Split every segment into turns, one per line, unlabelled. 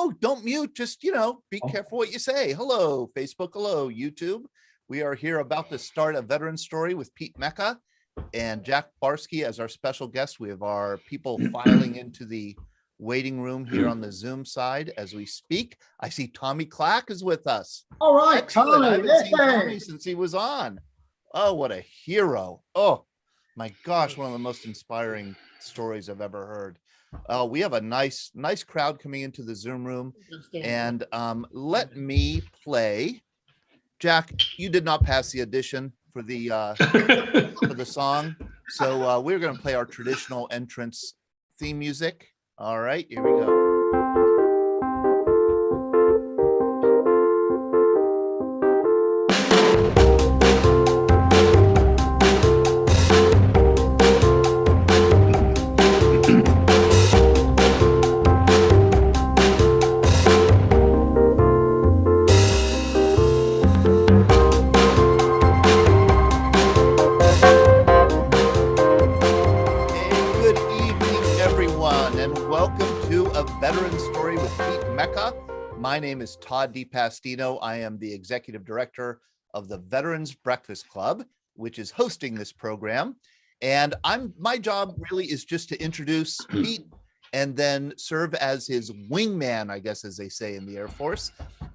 No, don't mute. Just, be careful what you say. Hello, Facebook. Hello, YouTube. We are here about to start a veteran story with Pete Mecca and Jack Barsky as our special guest. We have our people filing into the waiting room here on the Zoom side as we speak. I see Tommy Clack is with us.
All right,
Excellent.
Tommy.
I haven't seen Tommy since he was on. Oh, what a hero. Oh, my gosh, one of the most inspiring stories I've ever heard. We have a nice crowd coming into the Zoom room, and let me play. Jack, you did not pass the audition for the for the song, so we're going to play our traditional entrance theme music. All right, here we go. Veteran Story with Pete Mecca. My name is Todd DiPastino. I am the executive director of the Veterans Breakfast Club, which is hosting this program. And my job really is just to introduce Pete and then serve as his wingman, I guess, as they say in the Air Force.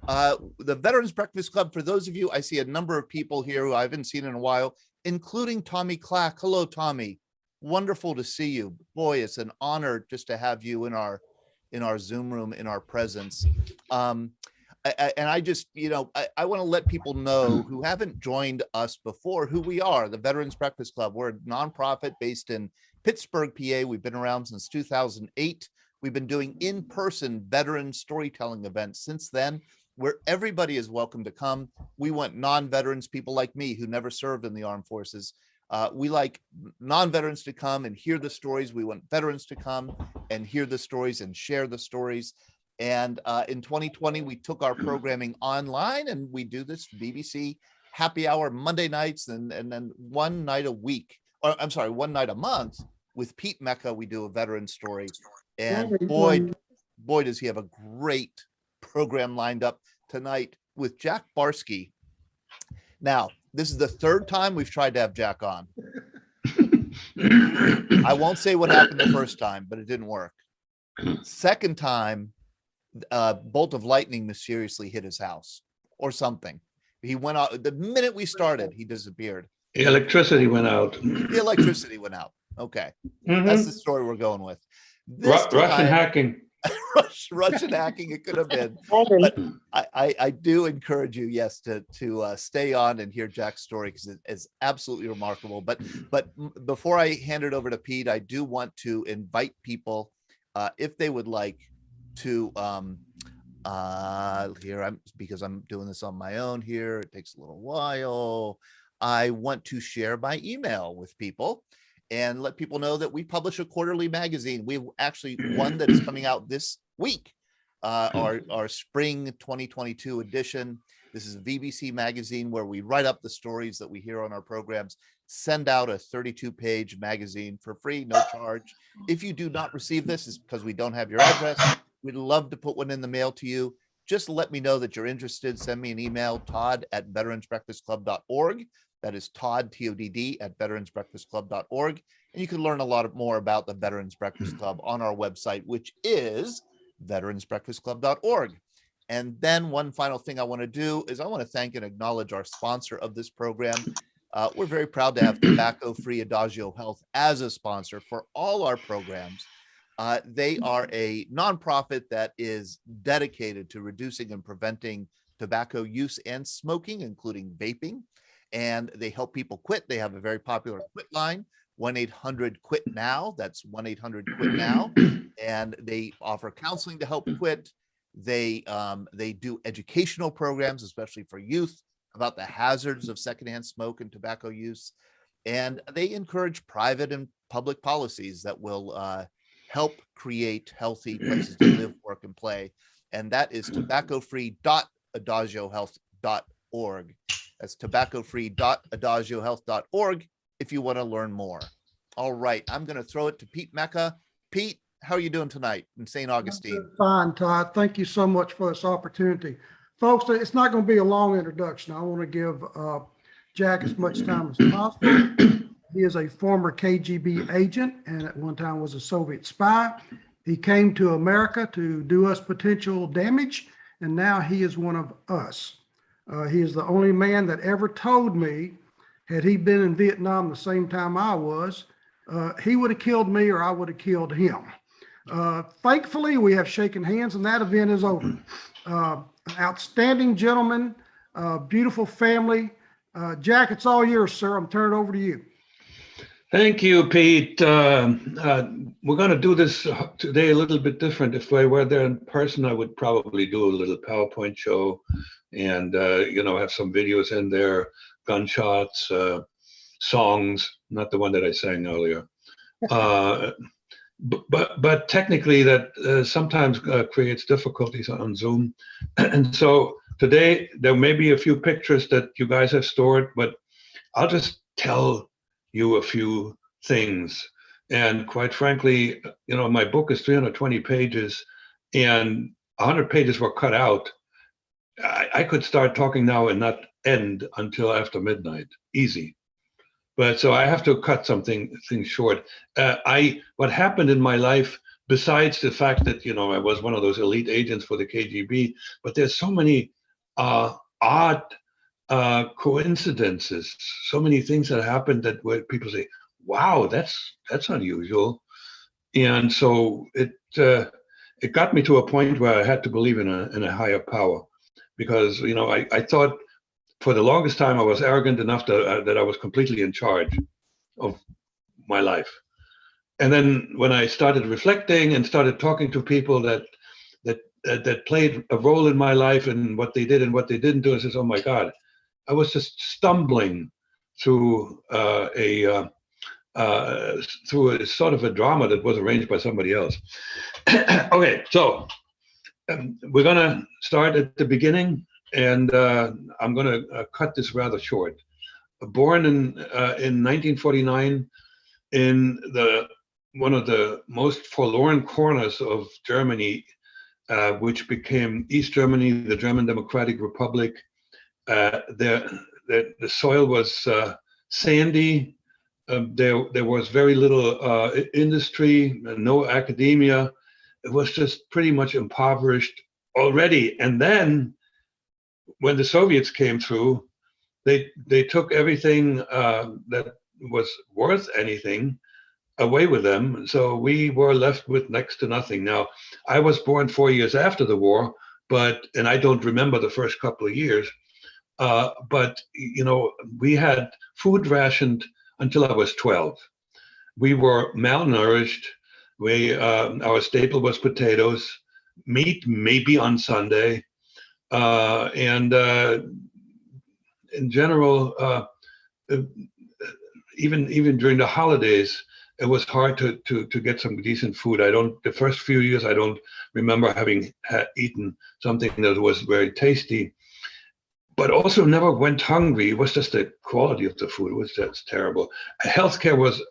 The Veterans Breakfast Club, for those of you, I see a number of people here who I haven't seen in a while, including Tommy Clack. Hello, Tommy. Wonderful to see you. Boy, it's an honor just to have you in our Zoom room, in our presence. I just, I want to let people know who haven't joined us before who we are, the Veterans Breakfast Club. We're a nonprofit based in Pittsburgh, PA. We've been around since 2008. We've been doing in-person veteran storytelling events since then, where everybody is welcome to come. We want non-veterans, people like me who never served in the armed forces. We like non-veterans to come and hear the stories. We want veterans to come and hear the stories and share the stories. And in 2020, we took our programming online, and we do this Vbc happy hour Monday nights, and then one night a month with Pete Mecca. We do a veteran story, and boy does he have a great program lined up tonight with Jack Barsky. Now, this is the third time we've tried to have Jack on. I won't say what happened the first time, but it didn't work. Second time, a bolt of lightning mysteriously hit his house or something. He went out the minute we started. He disappeared.
The electricity went out.
The electricity went out. Okay, That's the story we're going with.
Russian hacking.
Russian hacking, it could have been. But I do encourage you, yes, to stay on and hear Jack's story, because it is absolutely remarkable. But before I hand it over to Pete, I do want to invite people, if they would like to, because I'm doing this on my own here, it takes a little while. I want to share my email with people and let people know that we publish a quarterly magazine. We have actually one that is coming out this week, our spring 2022 edition. This is Vbc Magazine, where we write up the stories that we hear on our programs, send out a 32-page magazine for free, no charge. If you do not receive this, it's because we don't have your address. We'd love to put one in the mail to you. Just let me know that you're interested. Send me an email, todd@veteransbreakfastclub.org. That is Todd, T-O-D-D, @veteransbreakfastclub.org. And you can learn a lot more about the Veterans Breakfast Club on our website, which is veteransbreakfastclub.org. And then one final thing I want to do is I want to thank and acknowledge our sponsor of this program. We're very proud to have tobacco-free Adagio Health as a sponsor for all our programs. They are a nonprofit that is dedicated to reducing and preventing tobacco use and smoking, including vaping. And they help people quit. They have a very popular quit line, 1-800-QUIT-NOW. That's 1-800-QUIT-NOW. And they offer counseling to help quit. They do educational programs, especially for youth, about the hazards of secondhand smoke and tobacco use. And they encourage private and public policies that will help create healthy places to live, work, and play. And that is tobaccofree.adagiohealth.org. That's tobaccofree.adagiohealth.org if you want to learn more. All right, I'm going to throw it to Pete Mecca. Pete, How are you doing tonight in St. Augustine?
Fine, Todd. Thank you so much for this opportunity. Folks, it's not going to be a long introduction. I want to give Jack as much time as possible. He is a former KGB agent and at one time was a Soviet spy. He came to America to do us potential damage, and now he is one of us. He is the only man that ever told me, had he been in Vietnam the same time I was, he would have killed me or I would have killed him. Thankfully, we have shaken hands and that event is over. An outstanding gentleman, beautiful family. Jack, it's all yours, sir. I'm turning it over to you.
Thank you, Pete. We're going to do this today a little bit different. If I were there in person, I would probably do a little PowerPoint show and, have some videos in there, gunshots, songs, not the one that I sang earlier. But technically that sometimes creates difficulties on Zoom. And so today there may be a few pictures that you guys have stored, but I'll just tell you a few things. And quite frankly, my book is 320 pages and 100 pages were cut out. I could start talking now and not end until after midnight, easy. But so I have to cut things short. What happened in my life, besides the fact that I was one of those elite agents for the KGB, but there's so many odd coincidences, so many things that happened that where people say, "Wow, that's unusual," and so it got me to a point where I had to believe in a higher power, because I thought. For the longest time, I was arrogant enough that I was completely in charge of my life. And then when I started reflecting and started talking to people that played a role in my life and what they did and what they didn't do, I said, "Oh my God," I was just stumbling through a sort of a drama that was arranged by somebody else. Okay, so we're gonna start at the beginning. And I'm going to cut this rather short. Born in 1949 in one of the most forlorn corners of Germany, which became East Germany, the German Democratic Republic. The soil was sandy. There was very little industry, no academia. It was just pretty much impoverished already. And then when the Soviets came through, they took everything that was worth anything away with them. So we were left with next to nothing. Now, I was born 4 years after the war, and I don't remember the first couple of years. But we had food rationed until I was 12. We were malnourished. Our staple was potatoes, meat maybe on Sunday. And in general, even during the holidays, it was hard to get some decent food. The first few years, I don't remember having eaten something that was very tasty, but also never went hungry. It was just the quality of the food. It was just terrible. Healthcare was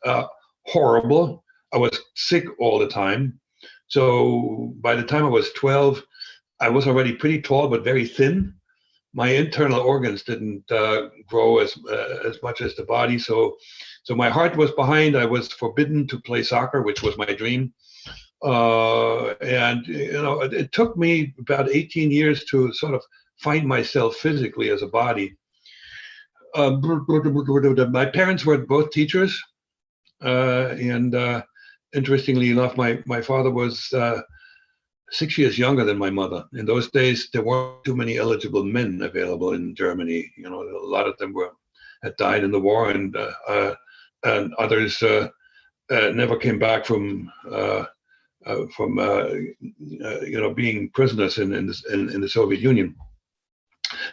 horrible. I was sick all the time. So by the time I was 12, I was already pretty tall, but very thin. My internal organs didn't grow as much as the body. So my heart was behind. I was forbidden to play soccer, which was my dream. And it took me about 18 years to sort of find myself physically as a body. My parents were both teachers. And interestingly enough, my father was 6 years younger than my mother. In those days, there weren't too many eligible men available in Germany. A lot of them had died in the war, and others never came back from being prisoners in the Soviet Union.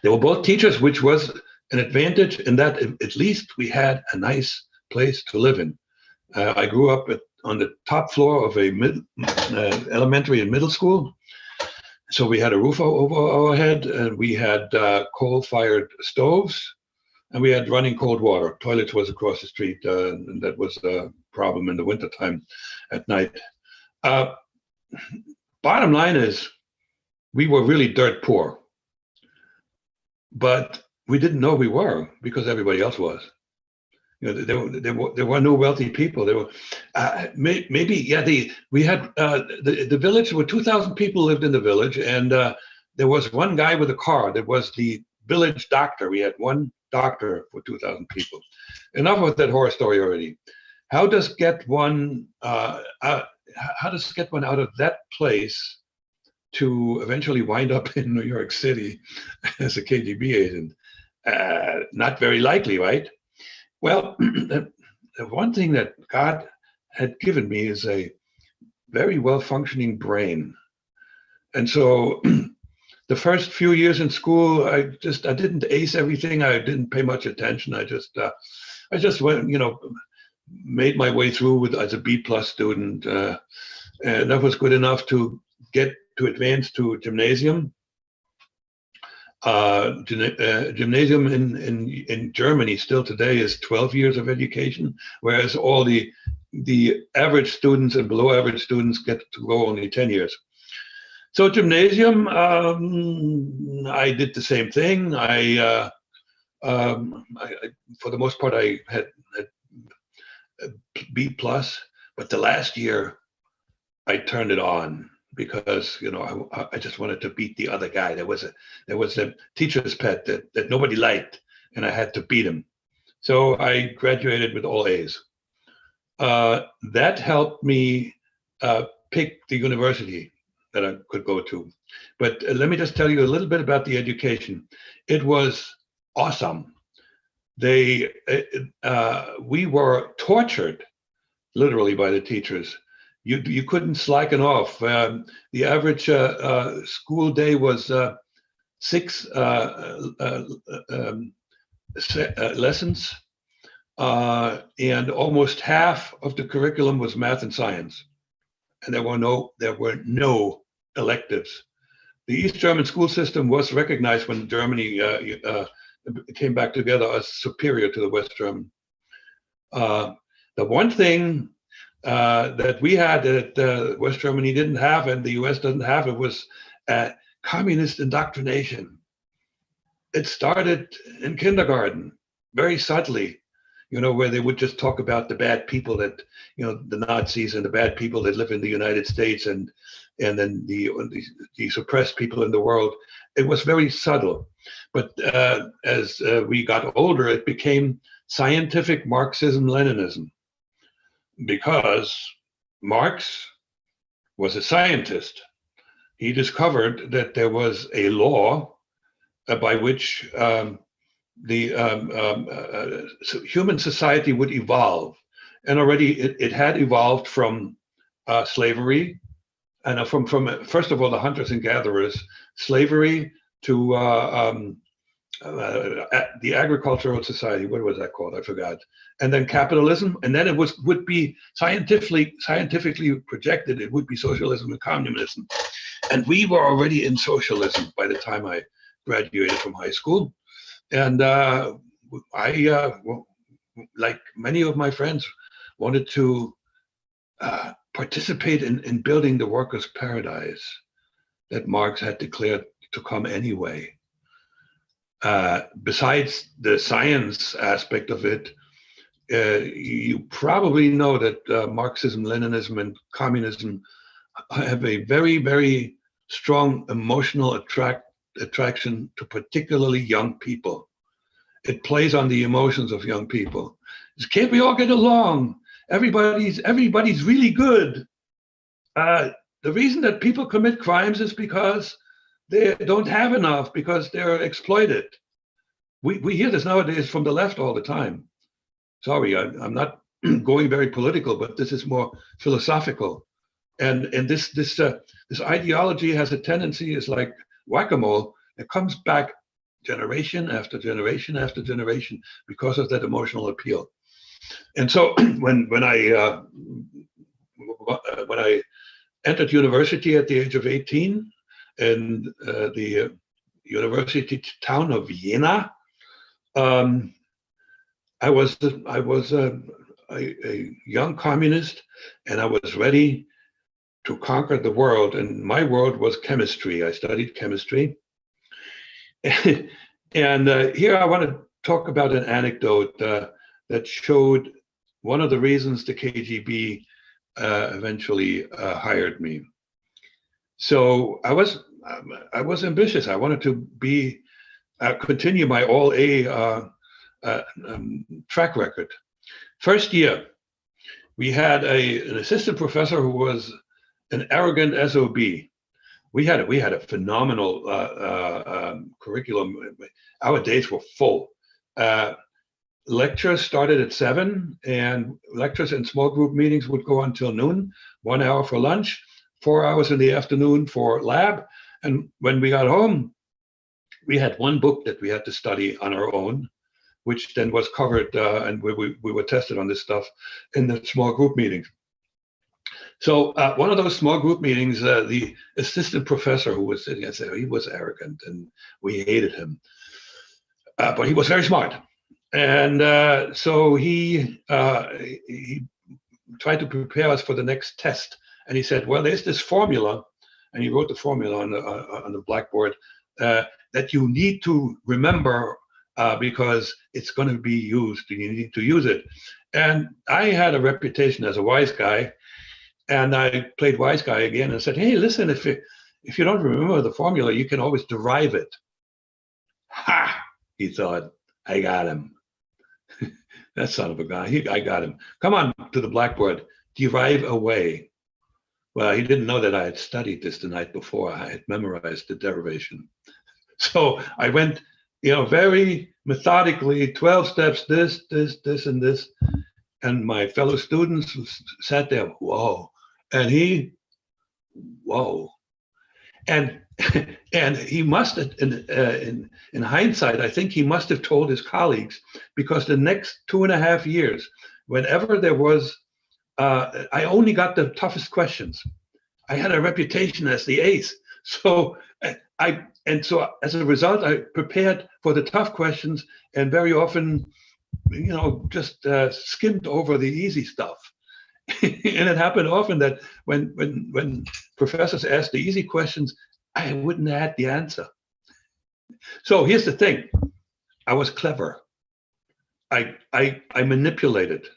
They were both teachers, which was an advantage in that at least we had a nice place to live in. I grew up on the top floor of a elementary and middle school. So we had a roof over our head, and we had coal-fired stoves, and we had running cold water. Toilets was across the street, and that was a problem in the wintertime at night. Uh, Bottom line is, we were really dirt poor, but we didn't know we were because everybody else was. There were no wealthy people. There were we had the village. There were 2,000 people lived in the village, and there was one guy with a car. That was the village doctor. We had one doctor for 2,000 people. Enough with that horror story already. How does get one out of that place to eventually wind up in New York City as a KGB agent? Not very likely, right? Well, the one thing that God had given me is a very well-functioning brain. And so the first few years in school, I didn't ace everything. I didn't pay much attention. I just went, made my way through as a B+ student. And that was good enough to get to advance to gymnasium. Gymnasium in Germany still today is 12 years of education, whereas all the average students and below average students get to go only 10 years. So gymnasium, I did the same thing. For the most part, I had B+, but the last year I turned it on, because I just wanted to beat the other guy. There was a teacher's pet that nobody liked, and I had to beat him. So I graduated with all A's. That helped me pick the university that I could go to. But let me just tell you a little bit about the education. It was awesome. We were tortured, literally, by the teachers. You couldn't slacken off. The average school day was 6 lessons, and almost half of the curriculum was math and science, and there were no electives. The East German school system was recognized when Germany came back together as superior to the West German. The one thing that we had that West Germany didn't have and the US doesn't have, it was communist indoctrination. It started in kindergarten, very subtly, where they would just talk about the bad people that, the Nazis and the bad people that live in the United States, and then the suppressed people in the world. It was very subtle. But as we got older, it became scientific Marxism-Leninism, because Marx was a scientist. He discovered that there was a law by which human society would evolve. And already it had evolved from slavery, and from first of all, the hunters and gatherers, slavery, to the agricultural society. What was that called? I forgot. And then capitalism, and then it would be scientifically projected. It would be socialism and communism, and we were already in socialism by the time I graduated from high school. And I, like many of my friends, wanted to participate in building the workers' paradise that Marx had declared to come anyway. Besides the science aspect of it, you probably know that Marxism, Leninism, and communism have a very, very strong emotional attraction to particularly young people. It plays on the emotions of young people. Can't we all get along? Everybody's really good. The reason that people commit crimes is because they don't have enough, because they're exploited. We hear this nowadays from the left all the time. Sorry, I'm not going very political, but this is more philosophical. And this ideology has a tendency, it's like whack-a-mole. It comes back generation after generation after generation because of that emotional appeal. And so when I entered university at the age of 18 in the university town of Vienna, I was a young communist, and I was ready to conquer the world, and my world was chemistry. I studied chemistry. And here I want to talk about an anecdote that showed one of the reasons the KGB eventually hired me. So I was ambitious. I wanted to be continue my all A track record. First year, we had an assistant professor who was an arrogant SOB. We had a phenomenal curriculum. Our days were full. Lectures started at 7, and lectures and small group meetings would go until noon. 1 hour for lunch, 4 hours in the afternoon for lab. And when we got home, we had one book that we had to study on our own, which then was covered, and we were tested on this stuff in the small group meetings. So one of those small group meetings, the assistant professor who was sitting, I said, he was arrogant and we hated him, but he was very smart. And so he tried to prepare us for the next test. And he said, well, there's this formula, and he wrote the formula on the blackboard that you need to remember because it's going to be used, and you need to use it. And I had a reputation as a wise guy, and I played wise guy again and said, hey, listen, if you don't remember the formula, you can always derive it. Ha! He thought, I got him. That son of a guy, I got him. Come on to the blackboard, derive away. Well, he didn't know that I had studied this the night before. I had memorized the derivation. So I went, very methodically, 12 steps, this, and this. And my fellow students sat there, whoa. And he, whoa. And he must have, in hindsight, I think he must have told his colleagues, because the next 2.5 years, whenever there was, I only got the toughest questions. I had a reputation as the ace. So so as a result, I prepared for the tough questions, and very often, just skimmed over the easy stuff. And it happened often that when professors asked the easy questions, I wouldn't add the answer. So here's the thing. I was clever. I manipulated.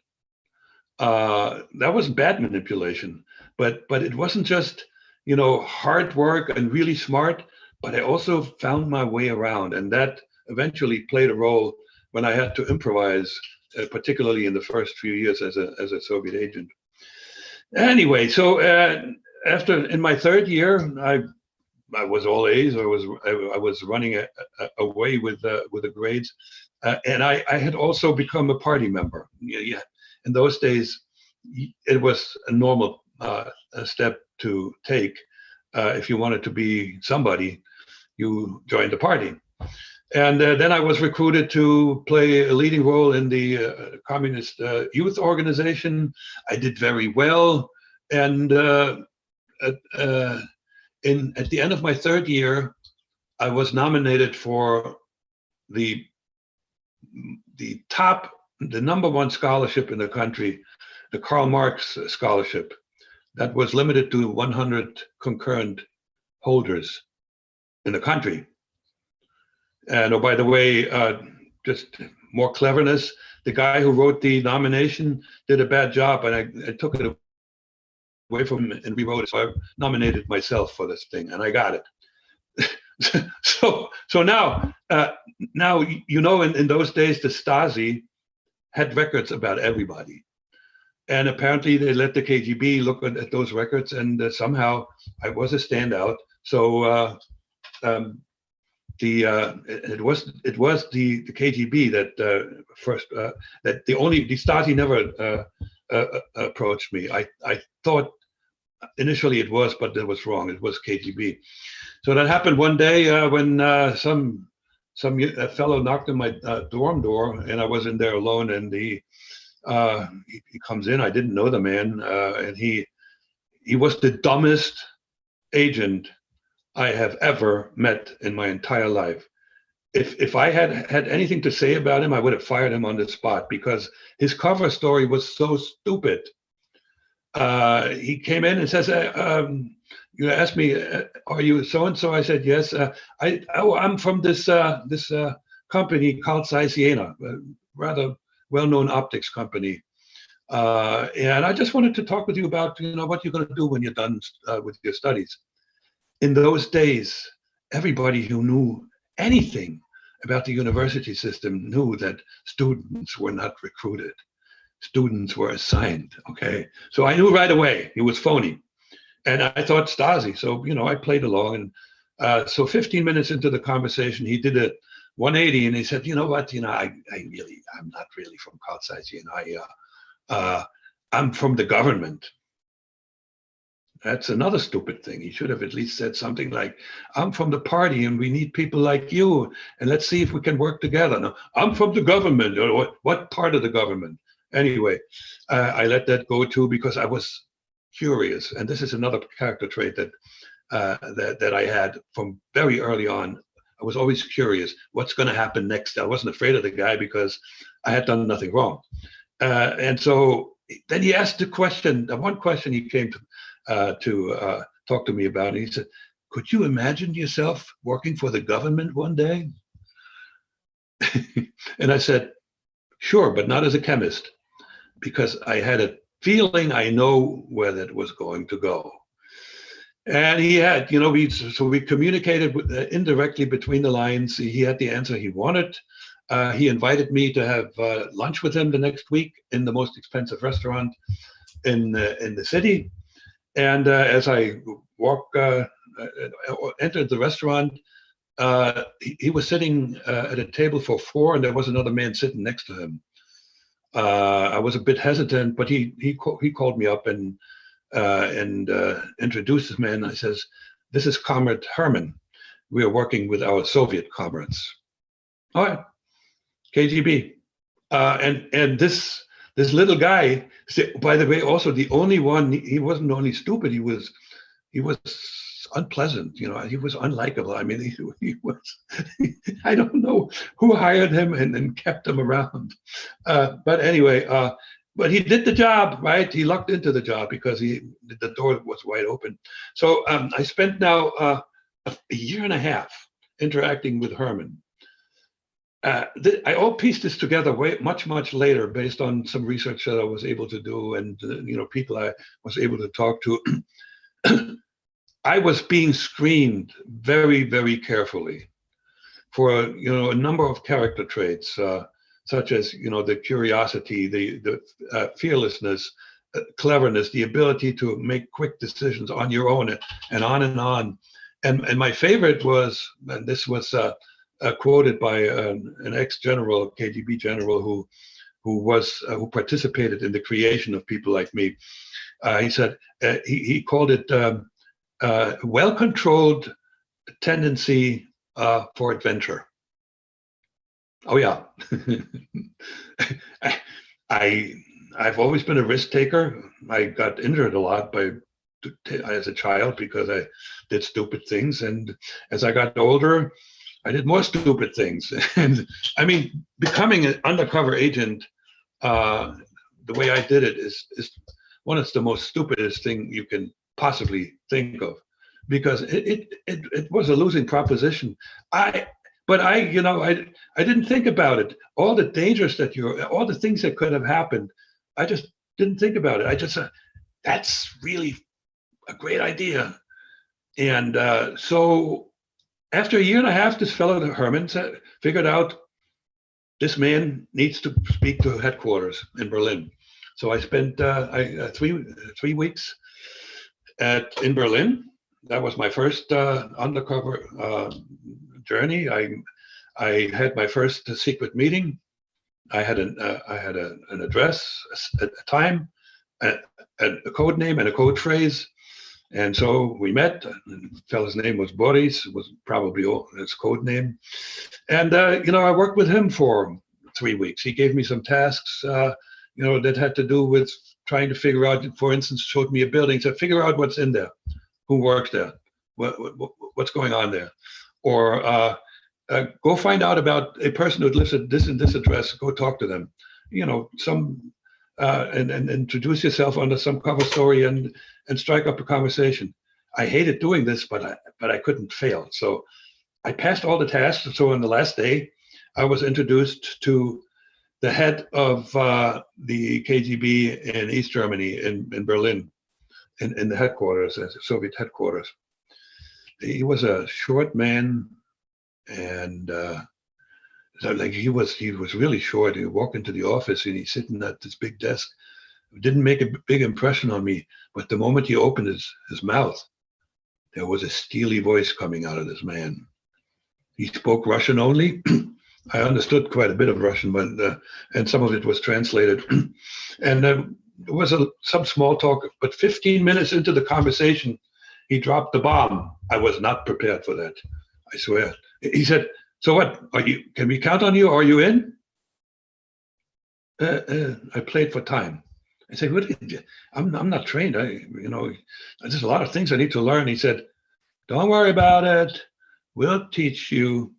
That wasn't bad manipulation, but it wasn't just, hard work and really smart, but I also found my way around, and that eventually played a role when I had to improvise, particularly in the first few years as a Soviet agent. Anyway, so in my third year, I was all A's. I was running away with the grades, and I had also become a party member. Yeah, in those days, it was a normal step to take. If you wanted to be somebody, you joined the party. And then I was recruited to play a leading role in the Communist Youth Organization. I did very well. And at the end of my third year, I was nominated for the number one scholarship in the country, the Karl Marx scholarship. That was limited to 100 concurrent holders in the country. And oh, by the way, just more cleverness, the guy who wrote the nomination did a bad job, and I took it away from him and rewrote it. So I nominated myself for this thing, and I got it. So now, in those days, the Stasi had records about everybody. And apparently they let the KGB look at those records, and somehow I was a standout. So it was the KGB that first that the Stasi never approached me. I thought initially it was, but that was wrong. It was KGB. So that happened one day when some fellow knocked on my dorm door, and I was in there alone, and he comes in. I didn't know the man, and he was the dumbest agent I have ever met in my entire life. If I had anything to say about him, I would have fired him on the spot, because his cover story was so stupid. he came in and says, you asked me, are you so-and-so? I said, yes. I'm from this company called Siena, a rather well-known optics company. And I just wanted to talk with you about, what you're going to do when you're done with your studies. In those days, everybody who knew anything about the university system knew that students were not recruited. Students were assigned, okay? So I knew right away he was phony. And I thought Stasi, so, I played along. And so 15 minutes into the conversation, he did a 180 and he said, you know what, I'm not really from Karl I'm from the government. That's another stupid thing. He should have at least said something like, I'm from the party and we need people like you. And let's see if we can work together. No, I'm from the government. Or what part of the government? Anyway, I let that go too because I was curious. And this is another character trait that I had from very early on. I was always curious what's going to happen next. I wasn't afraid of the guy because I had done nothing wrong. And so then he asked the one question he came to talk to me about. And he said, could you imagine yourself working for the government one day? And I said, sure, but not as a chemist, because I had a feeling I know where that was going to go. And he had, we communicated indirectly between the lines. He had the answer he wanted. He invited me to have lunch with him the next week in the most expensive restaurant in the city. And as I entered the restaurant, he was sitting at a table for four, and there was another man sitting next to him. I was a bit hesitant, but he called me up and introduced this man. I says, "This is Comrade Herman. We are working with our Soviet comrades." All right, KGB, and this little guy. By the way, also the only one. He wasn't only stupid. He was unpleasant. He was unlikable. I mean, he was. I don't know who hired him and kept him around. But anyway, but he did the job, right? He lucked into the job because the door was wide open. So I spent now a year and a half interacting with Herman. I all pieced this together much later based on some research that I was able to do and people I was able to talk to. I was being screened very, very carefully for a number of character traits, such as the curiosity, the fearlessness, cleverness, the ability to make quick decisions on your own, and on and on. And my favorite was, and this was quoted by an ex-general, KGB general who participated in the creation of people like me. He said he called it well-controlled tendency for adventure. Oh yeah, I've always been a risk taker. I got injured a lot as a child because I did stupid things, and as I got older, I did more stupid things. And I mean, becoming an undercover agent, the way I did it is one of the most stupidest thing you can possibly think of, because it was a losing proposition. I didn't think about it. All the dangers all the things that could have happened, I just didn't think about it. I just said, that's really a great idea. And so after a year and a half, this fellow, Herman, figured out this man needs to speak to headquarters in Berlin. So I spent 3 weeks in Berlin. That was my first undercover journey. I had my first secret meeting. I had an address, a time, a code name, and a code phrase. And so we met. The fellow's name was Boris, was probably his code name. And I worked with him for 3 weeks. He gave me some tasks, that had to do with trying to figure out. For instance, showed me a building, said, figure out what's in there, who works there, what's going on there, or go find out about a person who lives at this and this address. Go talk to them. Some and introduce yourself under some cover story and strike up a conversation. I hated doing this, but I couldn't fail. So I passed all the tasks. So on the last day, I was introduced to the head of the KGB in East Germany, in Berlin, in the headquarters, Soviet headquarters. He was a short man, and so like he was really short. He walked into the office and he's sitting at this big desk. It didn't make a big impression on me, but the moment he opened his mouth, there was a steely voice coming out of this man. He spoke Russian only. I understood quite a bit of Russian, but and some of it was translated. And there was some small talk, but 15 minutes into the conversation, he dropped the bomb. I was not prepared for that, I swear. He said, "So what? Can we count on you? Are you in?" I played for time. I said, "What? I'm not trained. There's a lot of things I need to learn." He said, "Don't worry about it. We'll teach you.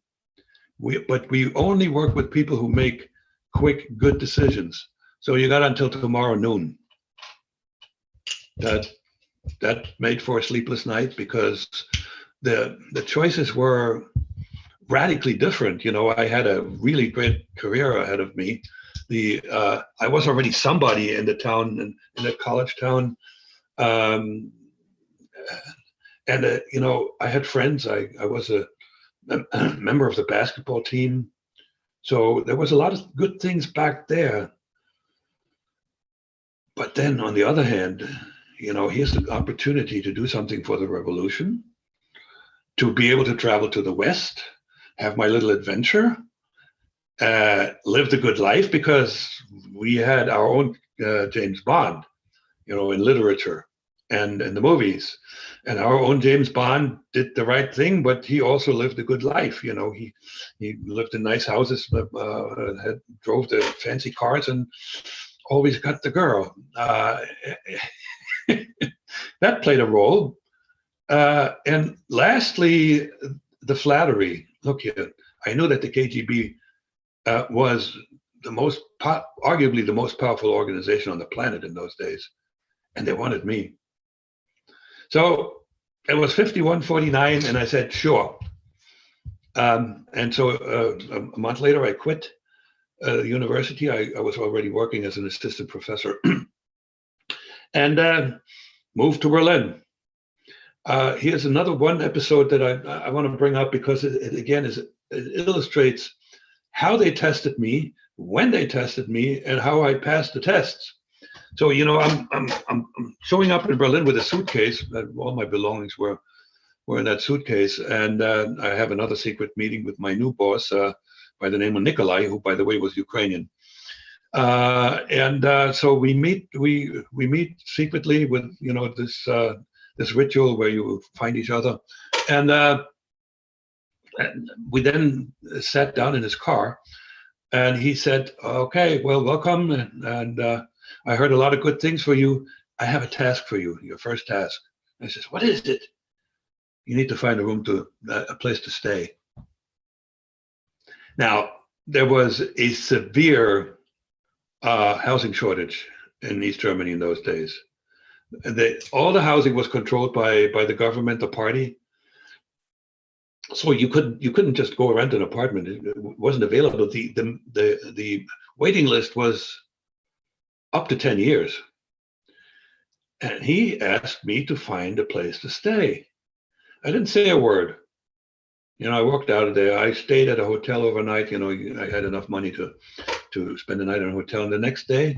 But we only work with people who make quick, good decisions. So you got until tomorrow noon." That made for a sleepless night because the choices were radically different. I had a really great career ahead of me. I was already somebody in the town, in the college town. And I had friends. I was a member of the basketball team. So there was a lot of good things back there. But then on the other hand, here's the opportunity to do something for the revolution, to be able to travel to the West, have my little adventure, live the good life, because we had our own James Bond, in literature and in the movies. And our own James Bond did the right thing, but he also lived a good life. He lived in nice houses, drove the fancy cars, and always got the girl. That played a role. And lastly, the flattery. Look here, I knew that the KGB was arguably the most powerful organization on the planet in those days, and they wanted me. So it was 51-49, and I said, sure. And so a month later, I quit the university. I was already working as an assistant professor and moved to Berlin. Here's another one episode that I want to bring up because it illustrates how they tested me, when they tested me, and how I passed the tests. So, I'm showing up in Berlin with a suitcase. All my belongings were in that suitcase. And I have another secret meeting with my new boss by the name of Nikolai, who, by the way, was Ukrainian. So we meet secretly with, this ritual where you find each other. And we then sat down in his car. And he said, "Okay, well, welcome. And I heard a lot of good things for you. I have a task for you, your first task." I says, "What is it?" "You need to find a place to stay." Now, there was a severe housing shortage in East Germany in those days. All the housing was controlled by the government, the party. So you couldn't just go rent an apartment. It wasn't available. The waiting list was up to 10 years. And he asked me to find a place to stay. I didn't say a word. I walked out of there. I stayed at a hotel overnight. I had enough money to spend the night in a hotel. And the next day,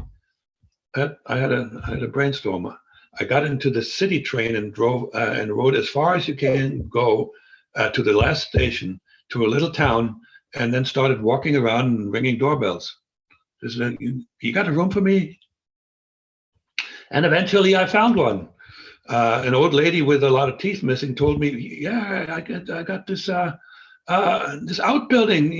I had a brainstorm. I got into the city train and drove and rode as far as you can go to the last station, to a little town, and then started walking around and ringing doorbells. You got a room for me? And eventually I found one. An old lady with a lot of teeth missing told me, "Yeah, I got this outbuilding.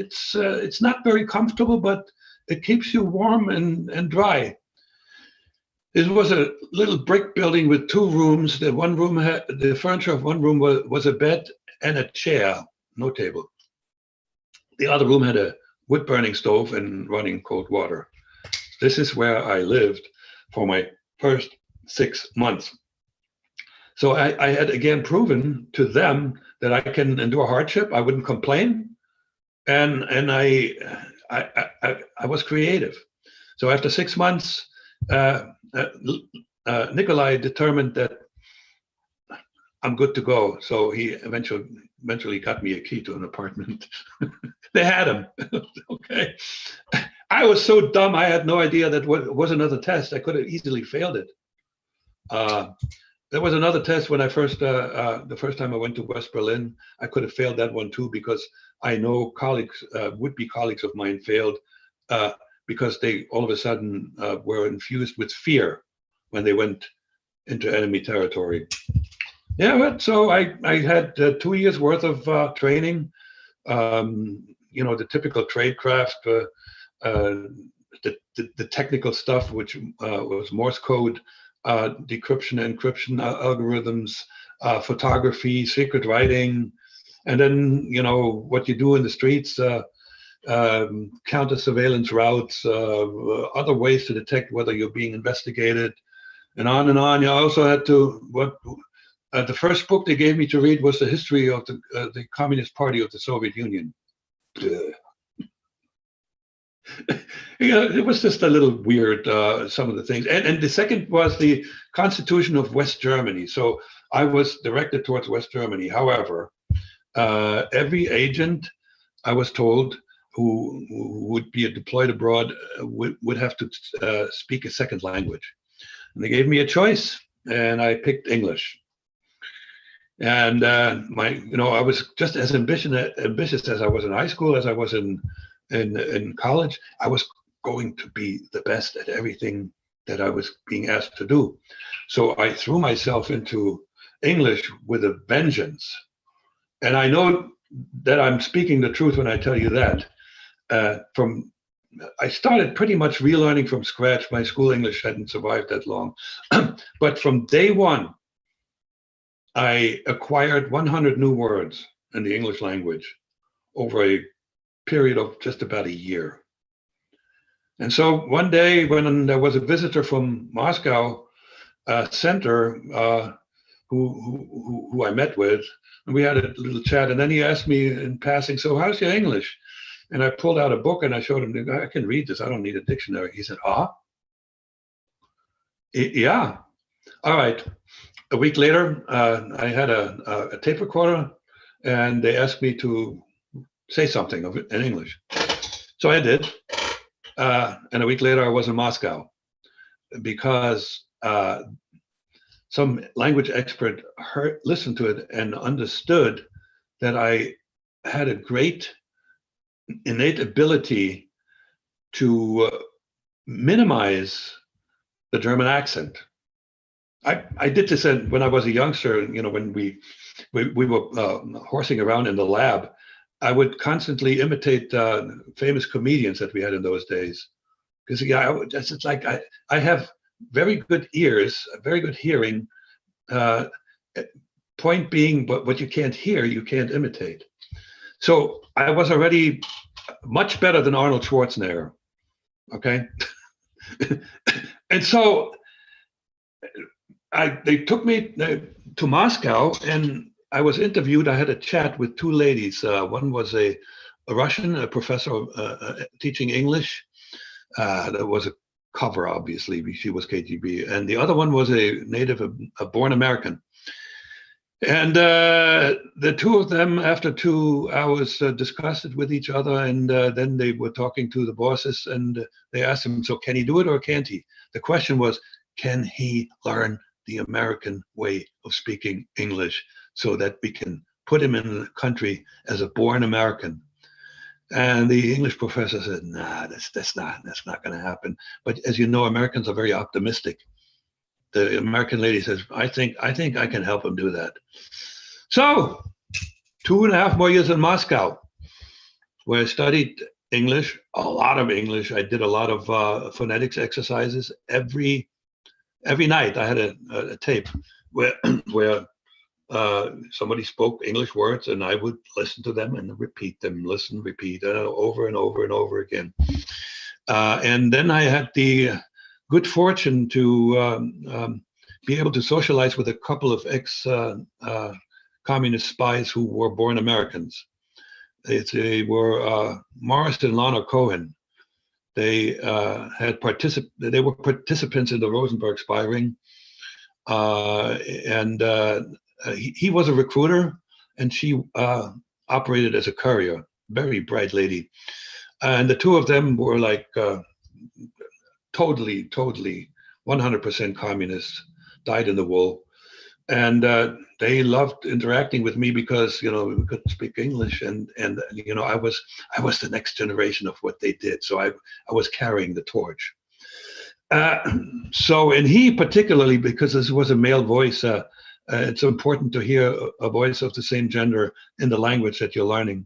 It's not very comfortable, but it keeps you warm and dry." It was a little brick building with 2 rooms. The furniture of one room was a bed and a chair, no table. The other room had a wood-burning stove and running cold water. This is where I lived for my first 6 months. So I had again proven to them that I can endure hardship. I wouldn't complain, and I was creative. So after 6 months, Nikolai determined that I'm good to go. So he eventually got me a key to an apartment. They had him. Okay. I was so dumb. I had no idea that was another test. I could have easily failed it. There was another test when I the first time I went to West Berlin. I could have failed that one too, because I know colleagues, would-be colleagues of mine failed because they all of a sudden were infused with fear when they went into enemy territory. Yeah, but so I had 2 years worth of training. The typical tradecraft, the technical stuff, which was Morse code, decryption, encryption algorithms, photography, secret writing, and then what you do in the streets, counter surveillance routes, other ways to detect whether you're being investigated, and on and on. You also had to the first book they gave me to read was the history of the Communist Party of the Soviet Union. It was just a little weird, some of the things. And the second was the Constitution of West Germany. So I was directed towards West Germany. However, every agent, I was told, who would be deployed abroad would have to speak a second language. And they gave me a choice, and I picked English. And I was just as ambitious as I was in high school, as I was in college. I was going to be the best at everything that I was being asked to do. So I threw myself into English with a vengeance. And I know that I'm speaking the truth when I tell you that. I started pretty much relearning from scratch. My school English hadn't survived that long. But from day one, I acquired 100 new words in the English language over a period of just about a year. And so one day when there was a visitor from Moscow center who I met with, and we had a little chat, and then he asked me in passing, "So how's your English?" And I pulled out a book and I showed him, "I can read this. I don't need a dictionary." He said, "Yeah, all right." A week later, I had a tape recorder, and they asked me to say something of it in English. So I did. And a week later, I was in Moscow because some language expert listened to it and understood that I had a great innate ability to minimize the German accent. I did this when I was a youngster. When we were horsing around in the lab, I would constantly imitate famous comedians that we had in those days, because it's like I have very good ears, very good hearing. Point being, but what you can't hear, you can't imitate. So I was already much better than Arnold Schwarzenegger. Okay, and so they took me to Moscow, and I was interviewed. I had a chat with two ladies. One was a Russian, a professor teaching English. That was a cover, obviously. She was KGB. And the other one was a native, a born American. And the two of them, after 2 hours, discussed it with each other. And then they were talking to the bosses, and they asked him, "So can he do it or can't he?" The question was, can he learn the American way of speaking English so that we can put him in the country as a born American? And the English professor said, "Nah, that's not going to happen." But as you know, Americans are very optimistic. The American lady says, I think I can help him do that." So 2.5 more years in Moscow, where I studied English, a lot of English. I did a lot of phonetics exercises every night. I had a tape where somebody spoke English words, and I would listen to them and repeat them, listen, repeat, over and over and over again. And then I had the good fortune to be able to socialize with a couple of ex-communist spies who were born Americans. They were Morris and Lana Cohen. They they were participants in the Rosenberg spy ring, and he was a recruiter, and she operated as a courier. Very bright lady, and the two of them were like totally 100% communists, dyed in the wool. And they loved interacting with me because we couldn't speak English, and I was the next generation of what they did, so I was carrying the torch. So, and he particularly, because this was a male voice, it's important to hear a voice of the same gender in the language that you're learning.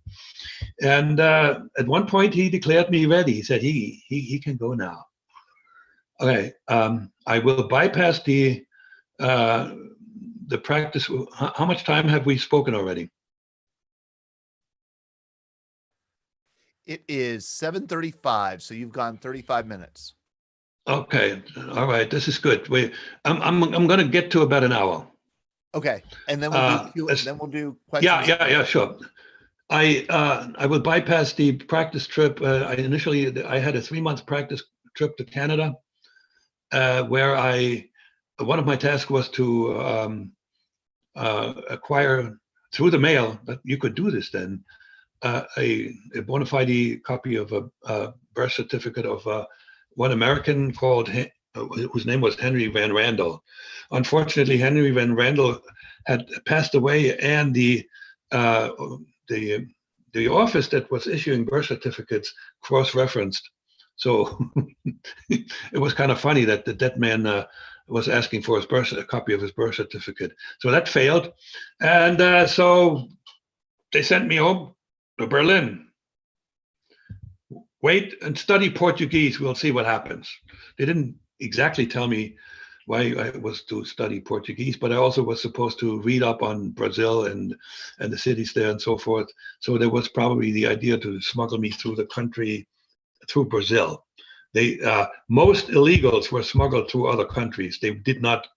And at one point, he declared me ready. He said he can go now. Okay, I will bypass the practice. How much time have we spoken already?
It is 7:35, so you've gone 35 minutes.
Okay, all right, this is good. I'm going to get to about an hour.
Okay, and then we'll do questions.
Yeah, sure. I will bypass the practice trip. I had a 3-month practice trip to Canada, where one of my tasks was to acquire through the mail, but you could do this then, a bona fide copy of a birth certificate of one American whose name was Henry Van Randel. Unfortunately, Henry Van Randel had passed away, and the office that was issuing birth certificates cross-referenced. So it was kind of funny that the dead man was asking for a copy of his birth certificate. So that failed. And so they sent me home to Berlin. Wait and study Portuguese. We'll see what happens. They didn't exactly tell me why I was to study Portuguese, but I also was supposed to read up on Brazil and the cities there and so forth. So there was probably the idea to smuggle me through the country through Brazil. Most illegals were smuggled through other countries. They did not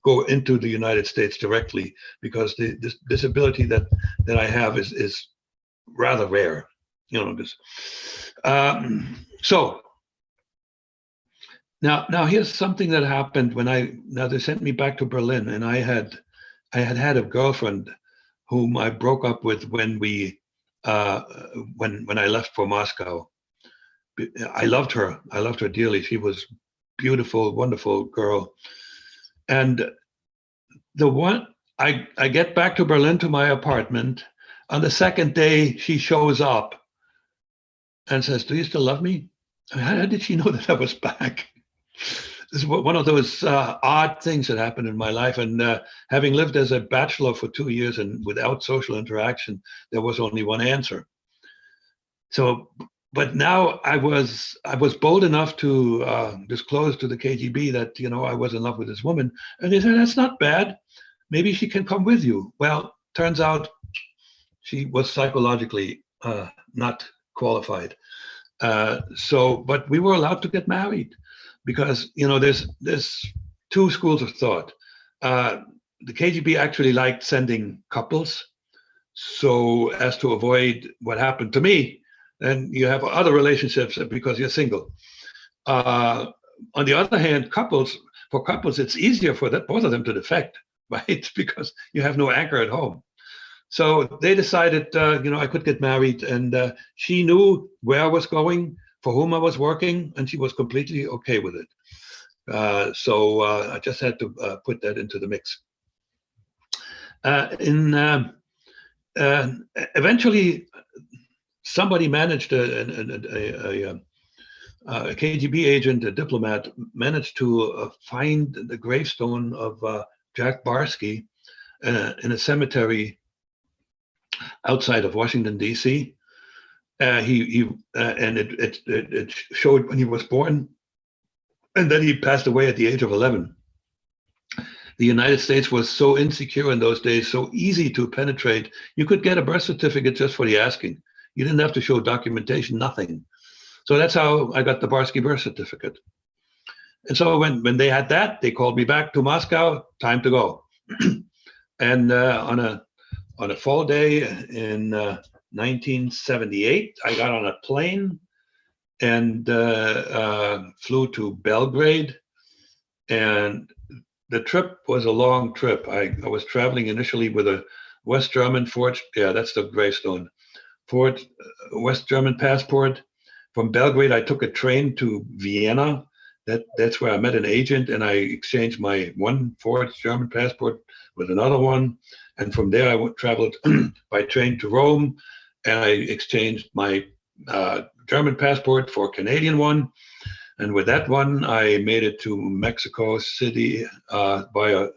go into the United States directly, because this disability that I have is rather rare. So now here's something that happened when they sent me back to Berlin, and I had a girlfriend whom I broke up with when I left for Moscow. I loved her dearly. She was beautiful, wonderful girl. And I get back to Berlin to my apartment. On the second day, she shows up and says, "Do you still love me?" How did she know that I was back? This is one of those odd things that happened in my life. And having lived as a bachelor for 2 years and without social interaction, there was only one answer. So, but now I was bold enough to disclose to the KGB that I was in love with this woman, and they said, "That's not bad. Maybe she can come with you." Well, turns out she was psychologically not qualified. But we were allowed to get married, because there's two schools of thought. The KGB actually liked sending couples, so as to avoid what happened to me. And you have other relationships because you're single. On the other hand, for couples, it's easier for both of them to defect, right? Because you have no anchor at home. So they decided, I could get married, and she knew where I was going, for whom I was working, and she was completely okay with it. So I just had to put that into the mix. Eventually, somebody managed, a KGB agent, a diplomat, managed to find the gravestone of Jack Barsky in a cemetery outside of Washington, D.C. It showed when he was born, and then he passed away at the age of 11. The United States was so insecure in those days, so easy to penetrate. You could get a birth certificate just for the asking. You didn't have to show documentation, nothing. So that's how I got the Barsky birth certificate. And so when they had that, they called me back to Moscow. Time to go. And on a fall day in 1978, I got on a plane and flew to Belgrade. And the trip was a long trip. I was traveling initially with a West German Ford. Yeah, that's the Greystone. Ford West German passport. From Belgrade, I took a train to Vienna. That's where I met an agent, and I exchanged my one Ford German passport with another one. And from there, I traveled by train to Rome, and I exchanged my German passport for a Canadian one. And with that one, I made it to Mexico City via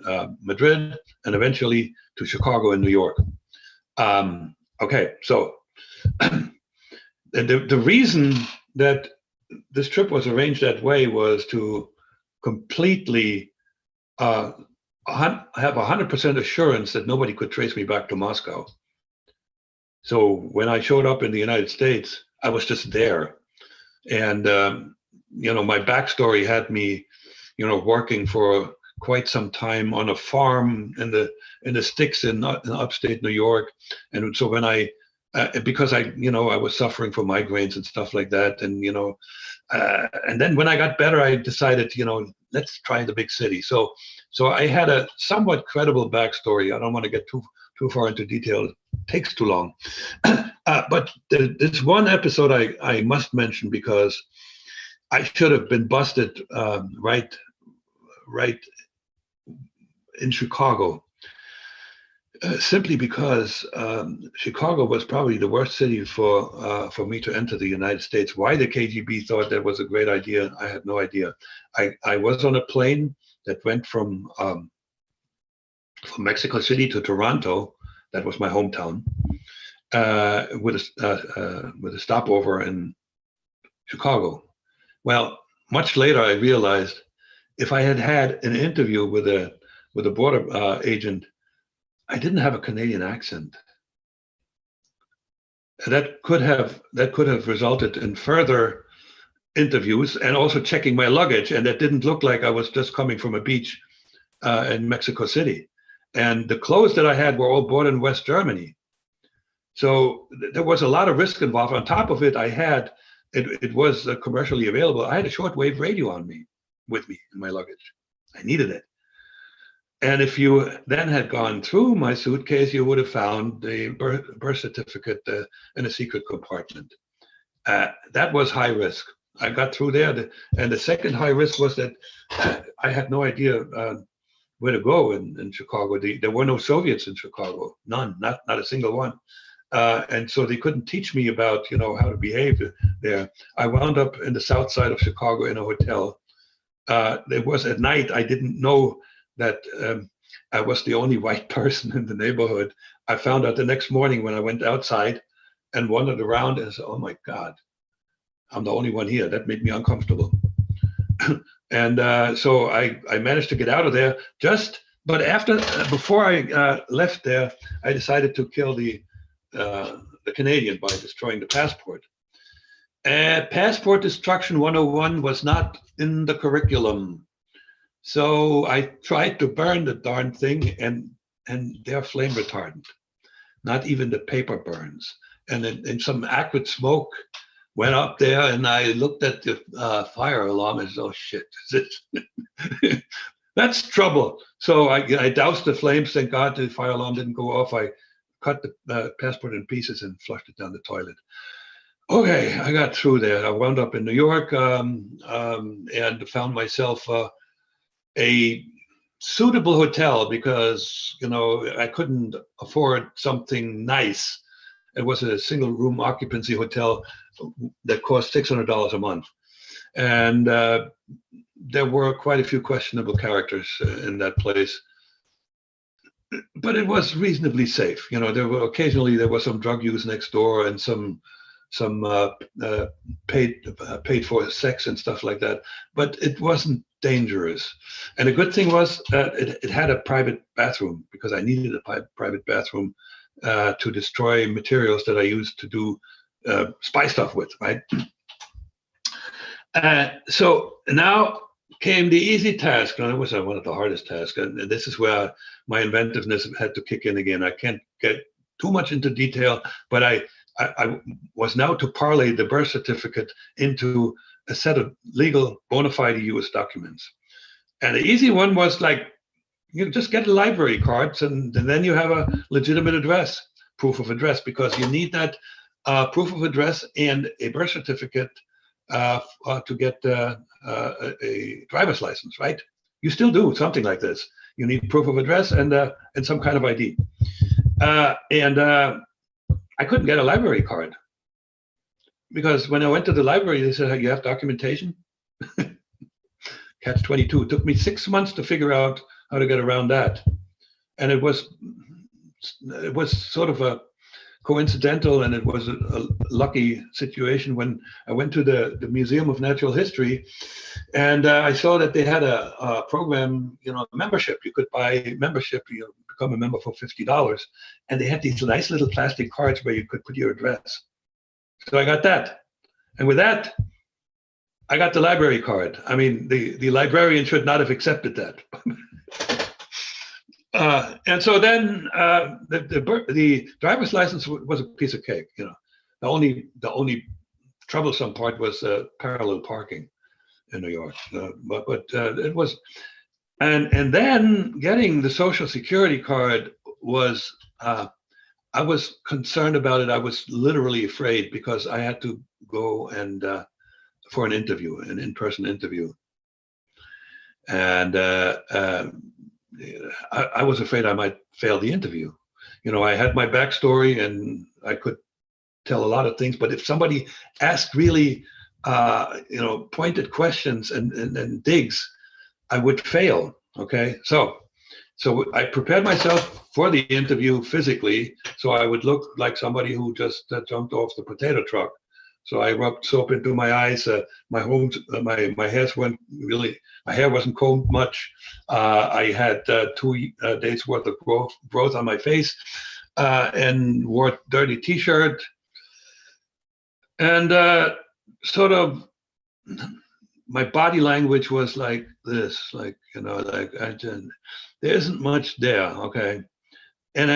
Madrid, and eventually to Chicago and New York. Okay, so the reason that this trip was arranged that way was to completely have 100% assurance that nobody could trace me back to Moscow. So when I showed up in the United States, I was just there. And, my backstory had me, working for quite some time on a farm in the sticks in upstate New York. And so when because I was suffering from migraines and stuff like that. And, and then when I got better, I decided, let's try the big city. So I had a somewhat credible backstory. I don't want to get too far into detail. It takes too long. But this one episode I must mention because I should have been busted right in Chicago. Simply because Chicago was probably the worst city for me to enter the United States. Why the KGB thought that was a great idea, I had no idea. I was on a plane that went from Mexico City to Toronto. That was my hometown. With a stopover in Chicago. Well, much later I realized if I had had an interview with a border agent, I didn't have a Canadian accent. That could have resulted in further interviews and also checking my luggage, and that didn't look like I was just coming from a beach in Mexico City. And the clothes that I had were all bought in West Germany. So there was a lot of risk involved. On top of it, it was commercially available. I had a shortwave radio with me in my luggage. I needed it. And if you then had gone through my suitcase, you would have found the birth certificate in a secret compartment. That was high risk. I got through there. And the second high risk was that I had no idea where to go in Chicago. There were no Soviets in Chicago, none, not a single one. And so they couldn't teach me about, how to behave there. I wound up in the south side of Chicago in a hotel. It was at night. I didn't know that I was the only white person in the neighborhood. I found out the next morning when I went outside and wandered around and said, oh my God, I'm the only one here. That made me uncomfortable. And so I managed to get out of there but before I left there, I decided to kill the Canadian by destroying the passport. Passport Destruction 101 was not in the curriculum. So I tried to burn the darn thing, and they're flame retardant. Not even the paper burns. And some acrid smoke went up there, and I looked at the fire alarm and said, oh shit, that's trouble. So I doused the flames. Thank God the fire alarm didn't go off. I cut the passport in pieces and flushed it down the toilet. Okay, I got through there. I wound up in New York and found myself a suitable hotel because, I couldn't afford something nice. It was a single room occupancy hotel that cost $600 a month. And there were quite a few questionable characters in that place. But it was reasonably safe. There was some drug use next door and some paid for sex and stuff like that. But it wasn't dangerous. And the good thing was it had a private bathroom because I needed a private bathroom to destroy materials that I used to do spy stuff with, right? So now came the easy task, and it was one of the hardest tasks. And this is where my inventiveness had to kick in again. I can't get too much into detail, but I was now to parlay the birth certificate into a set of legal bona fide US documents. And the easy one was like, you just get a library cards, and then you have a legitimate address, proof of address, because you need that proof of address and a birth certificate to get a driver's license, right? You still do something like this. You need proof of address and some kind of ID. I couldn't get a library card because when I went to the library, they said, you have documentation? Catch-22. It took me 6 months to figure out how to get around that. And it was sort of a coincidental, and it was a lucky situation when I went to the Museum of Natural History, and I saw that they had a program, membership. You could buy membership, become a member for $50, and they had these nice little plastic cards where you could put your address. So I got that, and with that, I got the library card. I mean, the librarian should not have accepted that. And so then the driver's license was a piece of cake. The only troublesome part was parallel parking in New York. But it was, and then getting the Social Security card was, I was concerned about it. I was literally afraid because I had to go and for an interview, an in-person interview, and I was afraid I might fail the interview. I had my backstory and I could tell a lot of things, but if somebody asked really, pointed questions and digs, I would fail. Okay, so I prepared myself for the interview physically, so I would look like somebody who just jumped off the potato truck. So I rubbed soap into my eyes. My hair wasn't combed much. I had 2 days worth of growth on my face, and wore a dirty T-shirt. And sort of my body language was like this, there isn't much there, okay. And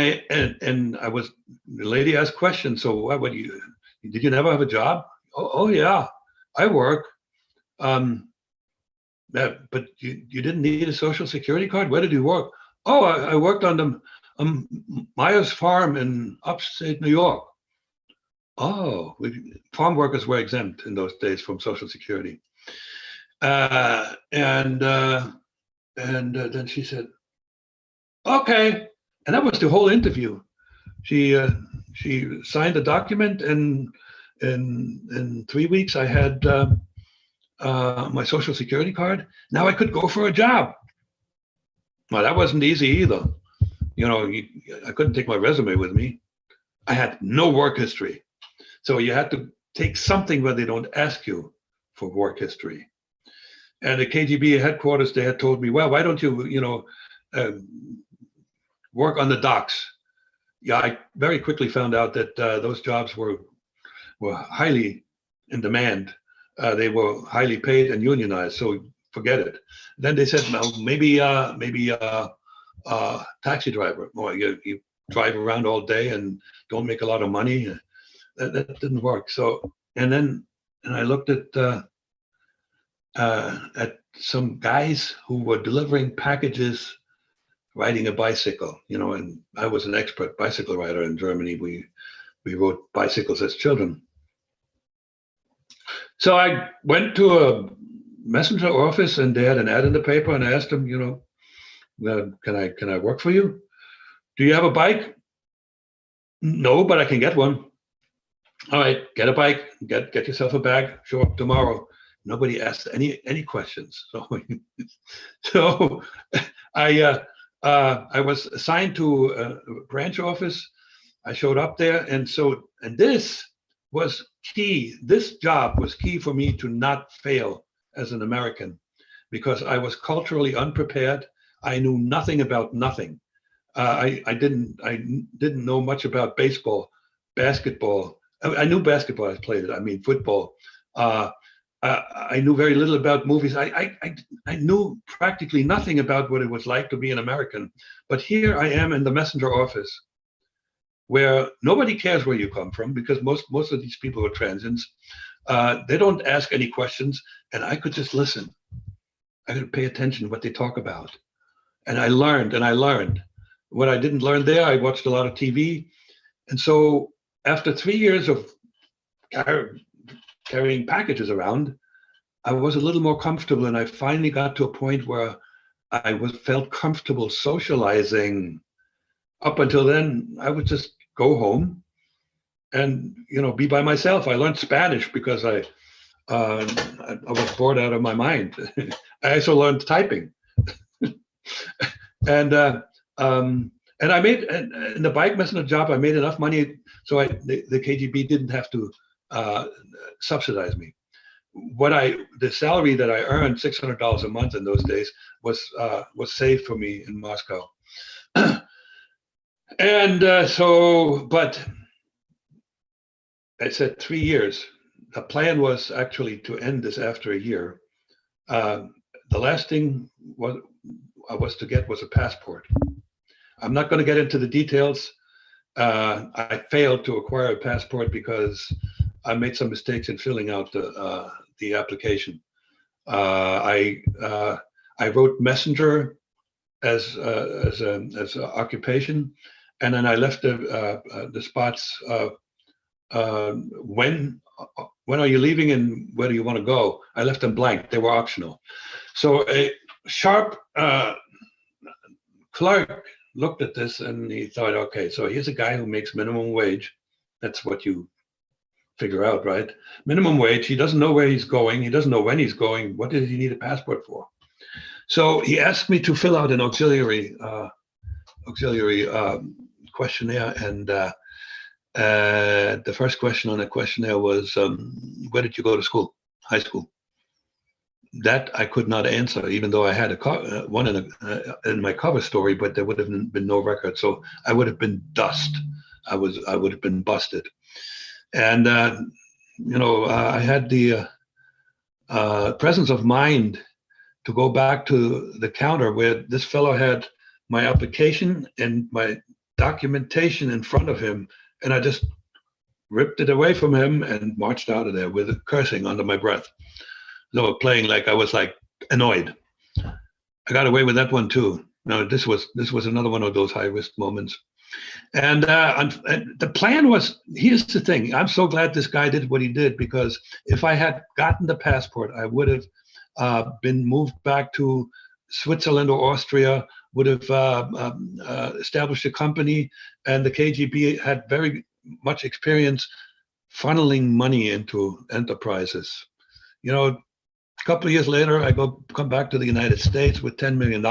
the lady asked questions. So what would you? Did you never have a job? Oh yeah, I work. But you didn't need a Social Security card? Where did you work? Oh, I worked on the Myers Farm in upstate New York. Oh, farm workers were exempt in those days from Social Security. And then she said, okay. And that was the whole interview. She signed a document, and in 3 weeks I had my Social Security card. Now I could go for a job. Well, that wasn't easy either. I couldn't take my resume with me. I had no work history. So you had to take something where they don't ask you for work history. And the KGB headquarters, they had told me, well, why don't you, work on the docks? Yeah, I very quickly found out that those jobs were highly in demand. They were highly paid and unionized, so forget it. Then they said, well, maybe taxi driver. Or you drive around all day and don't make a lot of money. That didn't work. So and I looked at some guys who were delivering packages, riding a bicycle, and I was an expert bicycle rider in Germany. We rode bicycles as children. So I went to a messenger office, and they had an ad in the paper, and I asked them, can I work for you? Do you have a bike? No, but I can get one. All right, get a bike, get yourself a bag, show up tomorrow. Nobody asked any questions. So I was assigned to a branch office. I showed up there, and this was key. This job was key for me to not fail as an American, because I was culturally unprepared. I knew nothing about nothing. I didn't know much about baseball, basketball. I knew basketball. I played it. I mean, football. I knew very little about movies. I knew practically nothing about what it was like to be an American. But here I am in the messenger office, where nobody cares where you come from, because most of these people are transients. They don't ask any questions, and I could just listen. I could pay attention to what they talk about. And I learned, and I learned. What I didn't learn there, I watched a lot of TV. And so after 3 years of carrying packages around, I was a little more comfortable, and I finally got to a point where I felt comfortable socializing. Up until then, I would just go home and be by myself. I learned Spanish because I was bored out of my mind. I also learned typing, and I made in the bike messenger job. I made enough money so the KGB didn't have to subsidize me. The salary that I earned, $600 a month in those days, was saved for me in Moscow. And but I said 3 years. The plan was actually to end this after a year. The last thing I was to get was a passport. I'm not going to get into the details. I failed to acquire a passport because I made some mistakes in filling out the application. I wrote messenger as an occupation, and then I left the spots. When are you leaving and where do you want to go? I left them blank. They were optional. So a sharp clerk looked at this and he thought, okay, so here's a guy who makes minimum wage. That's what you figure out, right? Minimum wage. He doesn't know where he's going. He doesn't know when he's going. What does he need a passport for? So he asked me to fill out an auxiliary questionnaire, and the first question on the questionnaire was, where did you go to school? High school. That I could not answer, even though I had one in my cover story, but there would have been no record. So I would have been dust. I would have been busted. And I had the presence of mind to go back to the counter where this fellow had my application and my documentation in front of him, and I just ripped it away from him and marched out of there with cursing under my breath. So playing like I was like annoyed. I got away with that one too. No, this was another one of those high risk moments. And the plan was, here's the thing. I'm so glad this guy did what he did, because if I had gotten the passport, I would have been moved back to Switzerland or Austria, would have established a company, and the KGB had very much experience funneling money into enterprises. A couple of years later, I come back to the United States with $10 million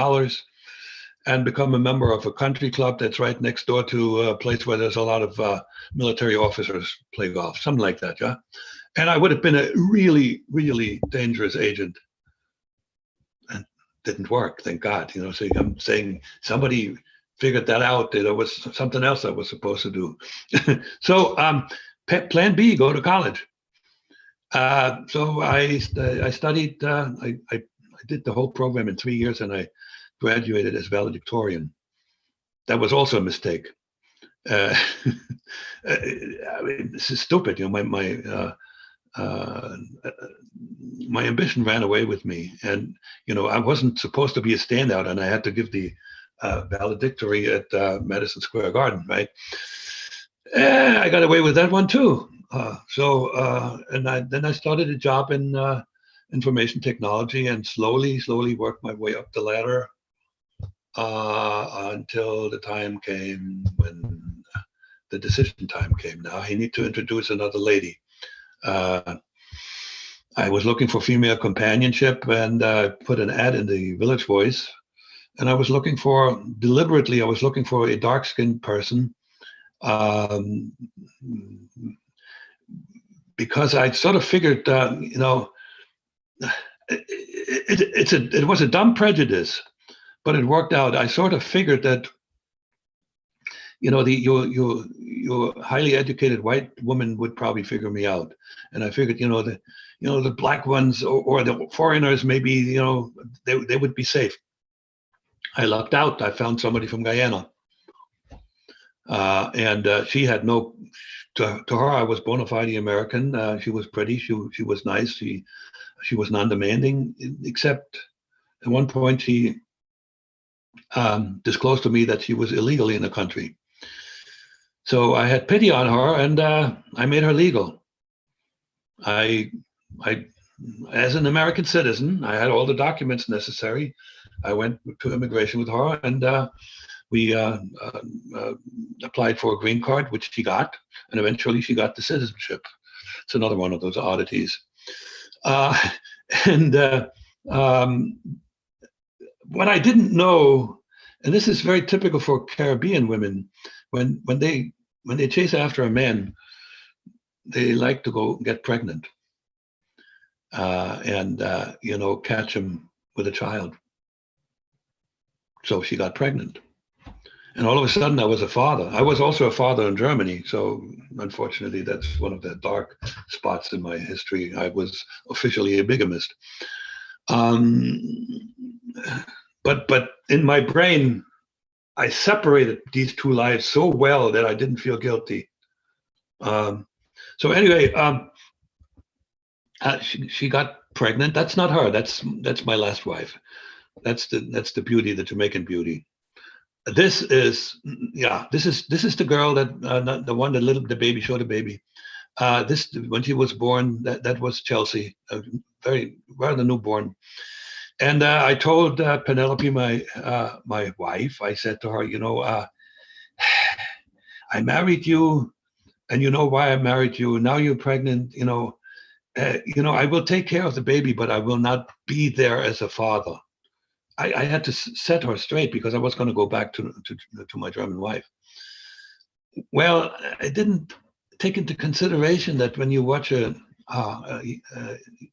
and become a member of a country club that's right next door to a place where there's a lot of military officers play golf, something like that, yeah? And I would have been a really, really dangerous agent. And didn't work, thank God. So I'm saying somebody figured that out. There was something else I was supposed to do. So plan B, go to college. So I studied, I did the whole program in 3 years, and I graduated as valedictorian. That was also a mistake. I mean, this is stupid. My ambition ran away with me, and I wasn't supposed to be a standout, and I had to give the valedictory at Madison Square Garden, right? I got away with that one too. Then I started a job in information technology, and slowly worked my way up the ladder until the time came when the decision time came. Now I need to introduce another lady. I was looking for female companionship, and put an ad in the Village Voice, and I was looking for a dark-skinned person, because I sort of figured, it was a dumb prejudice, but it worked out. I sort of figured that, your highly educated white woman would probably figure me out. And I figured, the black ones or the foreigners, maybe, they would be safe. I lucked out. I found somebody from Guyana. And she had to her, I was bona fide American. She was pretty. She was nice. She was non-demanding, except at one point she disclosed to me that she was illegally in the country. So I had pity on her, and I made her legal. I, as an American citizen, I had all the documents necessary. I went to immigration with her, and we applied for a green card, which she got, and eventually she got the citizenship. It's another one of those oddities. What I didn't know, and this is very typical for Caribbean women, when they chase after a man, they like to go get pregnant and catch him with a child. So she got pregnant. And all of a sudden I was a father. I was also a father in Germany. So unfortunately, that's one of the dark spots in my history. I was officially a bigamist. But in my brain, I separated these two lives so well that I didn't feel guilty. So anyway, she got pregnant. That's not her. That's my last wife. That's the beauty, the Jamaican beauty. This is the girl that not the one that the baby showed the baby. This when she was born, that was Chelsea, very rather newborn. And I told Penelope, my wife, I said to her, I married you, and you know why I married you. Now you're pregnant. I will take care of the baby, but I will not be there as a father. I had to set her straight because I was going to go back to my German wife. Well, I didn't take into consideration that when you watch a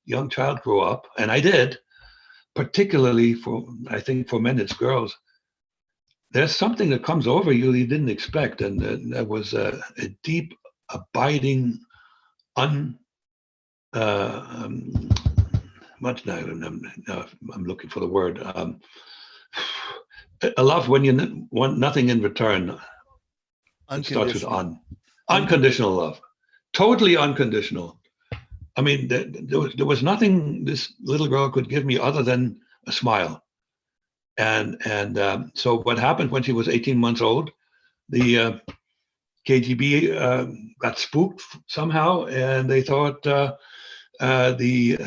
young child grow up, and I did, particularly I think for men, it's girls, there's something that comes over you didn't expect. And that was a deep, abiding, much now, I'm looking for the word. A love when you want nothing in return. It starts with unconditional love, totally unconditional. I mean, there was nothing this little girl could give me other than a smile. And so what happened when she was 18 months old, the KGB got spooked somehow, and they thought they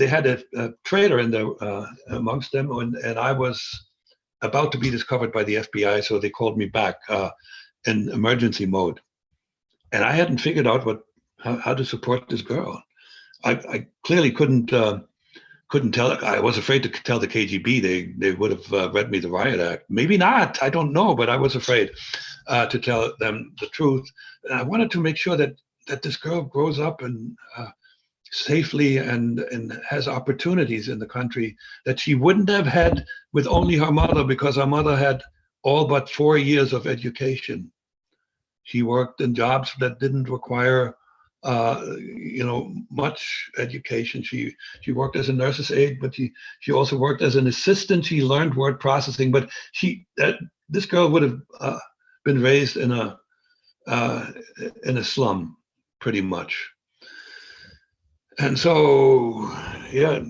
had a traitor in there amongst them, and I was about to be discovered by the FBI, so they called me back in emergency mode, and I hadn't figured out how to support this girl. I clearly couldn't tell. I was afraid to tell the KGB. They would have read me the riot act. Maybe not. I don't know, but I was afraid to tell them the truth. And I wanted to make sure that this girl grows up and safely and has opportunities in the country that she wouldn't have had with only her mother, because her mother had all but 4 years of education. She worked in jobs that didn't require much education. She worked as a nurse's aide, but she also worked as an assistant. She learned word processing, but this girl would have been raised in a slum, pretty much. And so, yeah,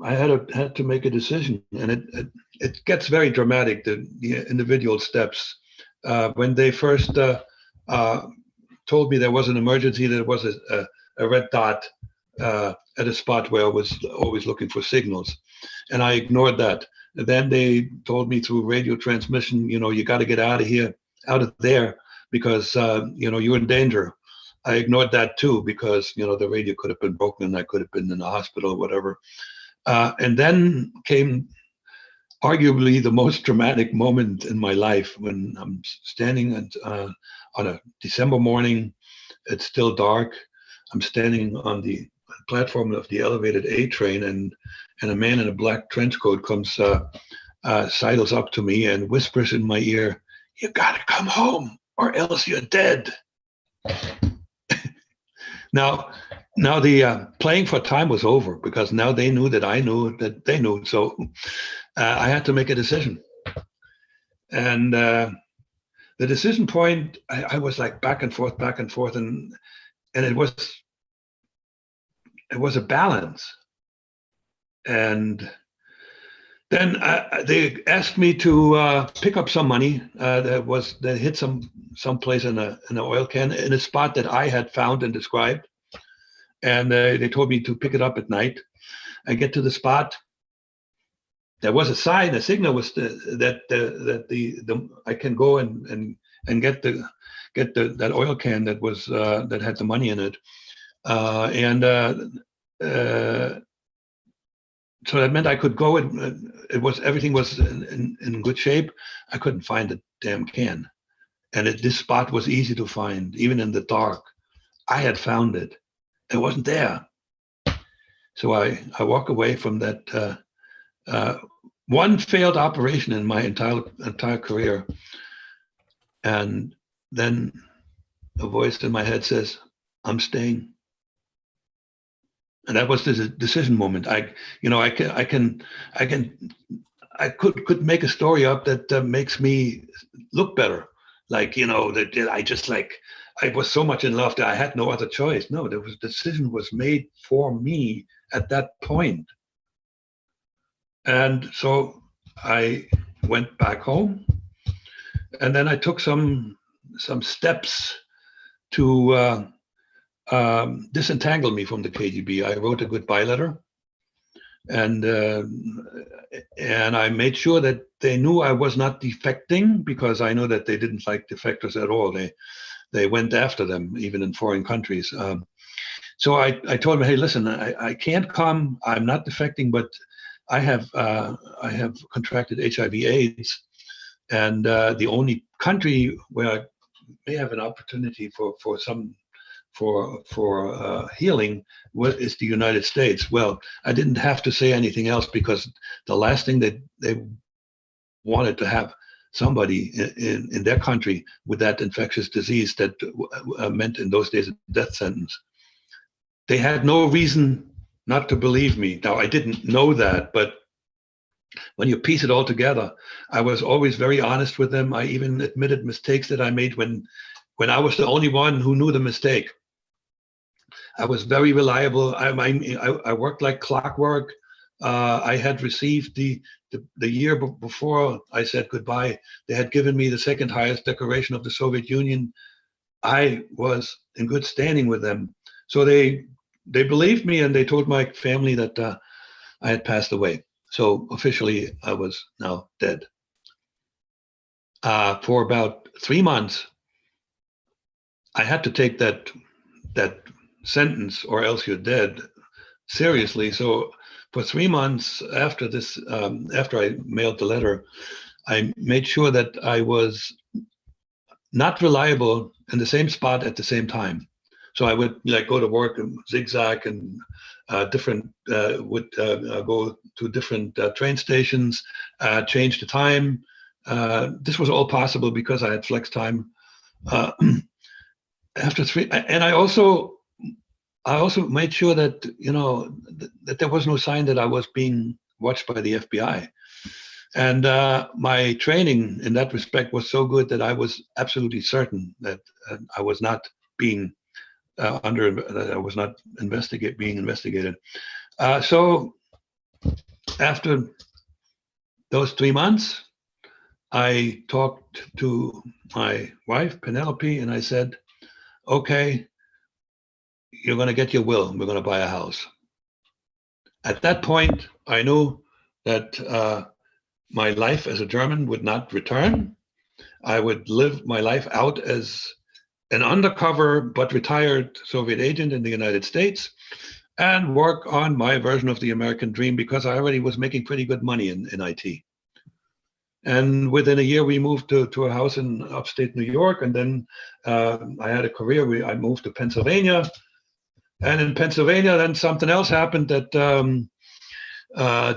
I had to make a decision, and it gets very dramatic. The individual steps when they first told me there was an emergency, there was a red dot at a spot where I was always looking for signals, and I ignored that. And then they told me through radio transmission, you got to get out of there, because you're in danger. I ignored that too, because the radio could have been broken and I could have been in the hospital or whatever. And then came arguably the most dramatic moment in my life, when I'm standing on a December morning. It's still dark. I'm standing on the platform of the elevated A train, and a man in a black trench coat comes sidles up to me and whispers in my ear, "You got to come home or else you're dead." Now the playing for time was over, because now they knew that I knew that they knew. So I had to make a decision. And the decision point, I was like back and forth, and it was a balance. And then they asked me to pick up some money that hit some place in an oil can in a spot that I had found and described. And they told me to pick it up at night. I get to the spot. There was a sign, a signal was that I can go and get that oil can that was that had the money in it, so that meant I could go, and everything was in good shape. I couldn't find the damn can, and this spot was easy to find, even in the dark. I had found it. It wasn't there. So I walk away from that one failed operation in my entire career, and then a voice in my head says, "I'm staying." And that was the decision moment. I could make a story up that makes me look better. Like, that I was so much in love that I had no other choice. No, the decision was made for me at that point. And so I went back home, and then I took some steps to disentangle me from the KGB. I wrote a goodbye letter, and I made sure that they knew I was not defecting, because I know that they didn't like defectors at all. They went after them, even in foreign countries. So I told them, "Hey, listen, I can't come. I'm not defecting, but I have contracted HIV/AIDS, and the only country where I may have an opportunity for healing is the United States." Well, I didn't have to say anything else, because the last thing that they wanted to have somebody in their country with that infectious disease that meant in those days a death sentence. They had no reason not to believe me. Now, I didn't know that, but when you piece it all together, I was always very honest with them. I even admitted mistakes that I made when I was the only one who knew the mistake. I was very reliable. I worked like clockwork. I had received the year before I said goodbye, they had given me the second highest decoration of the Soviet Union. I was in good standing with them. So they believed me, and they told my family that I had passed away. So officially, I was now dead. For about 3 months, I had to take that sentence, "or else you're dead," seriously. So for 3 months after this, after I mailed the letter, I made sure that I was not reliable in the same spot at the same time. So I would go to work and zigzag, and would go to different train stations, change the time. This was all possible because I had flex time. After 3, and I also made sure that that there was no sign that I was being watched by the FBI. And my training in that respect was so good that I was absolutely certain that I was not being that I was not being investigated. So after those 3 months, I talked to my wife, Penelope, and I said, "Okay, you're going to get your will. We're going to buy a house." At that point, I knew that my life as a German would not return. I would live my life out as an undercover but retired Soviet agent in the United States, and work on my version of the American dream, because I already was making pretty good money in IT. And within a year, we moved to a house in upstate New York. And then I had a career. I moved to Pennsylvania. And in Pennsylvania, then something else happened that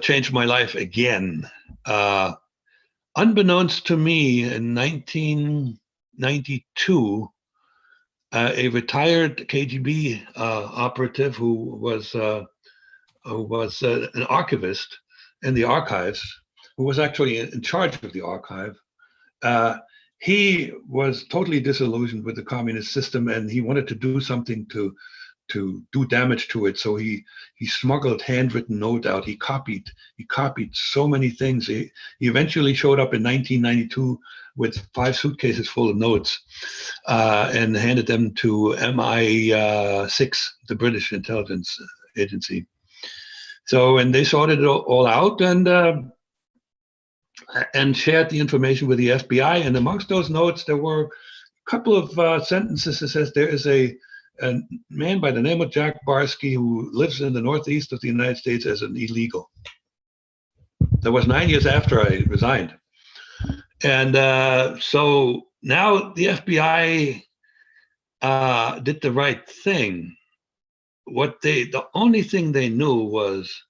changed my life again. unbeknownst to me, in 1992, a retired KGB operative who was an archivist in the archives, who was actually in charge of the archive. He was totally disillusioned with the communist system, and he wanted to do something to do damage to it. So he smuggled handwritten notes out. He copied so many things. He eventually showed up in 1992 with 5 suitcases full of notes, and handed them to MI6, the British intelligence agency. So, and they sorted it all out and shared the information with the FBI. And amongst those notes, there were a couple of sentences that says there is a man by the name of Jack Barsky who lives in the northeast of the United States as an illegal. That was 9 years after I resigned. And so now the FBI did the right thing. The only thing they knew was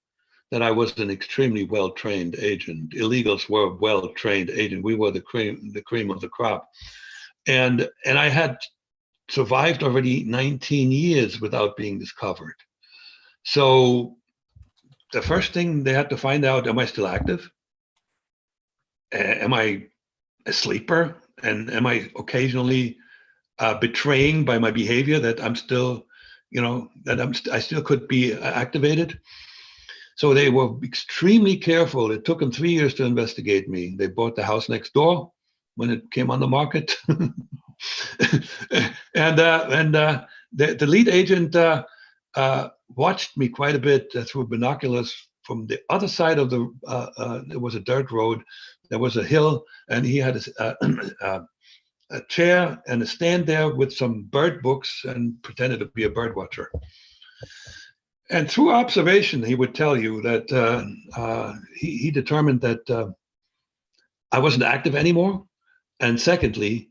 that I was an extremely well-trained agent. Illegals were well-trained agent. We were the cream of the crop. And I had survived already 19 years without being discovered. So the first thing they had to find out, am I still active? Am I a sleeper? And am I occasionally betraying by my behavior that I'm still, I still could be activated? So they were extremely careful. It took them 3 years to investigate me. They bought the house next door when it came on the market. and the lead agent watched me quite a bit through binoculars from the other side of the, there was a dirt road, there was a hill, and he had a chair and a stand there with some bird books and pretended to be a bird watcher. And through observation, he would tell you that he determined that I wasn't active anymore. And secondly,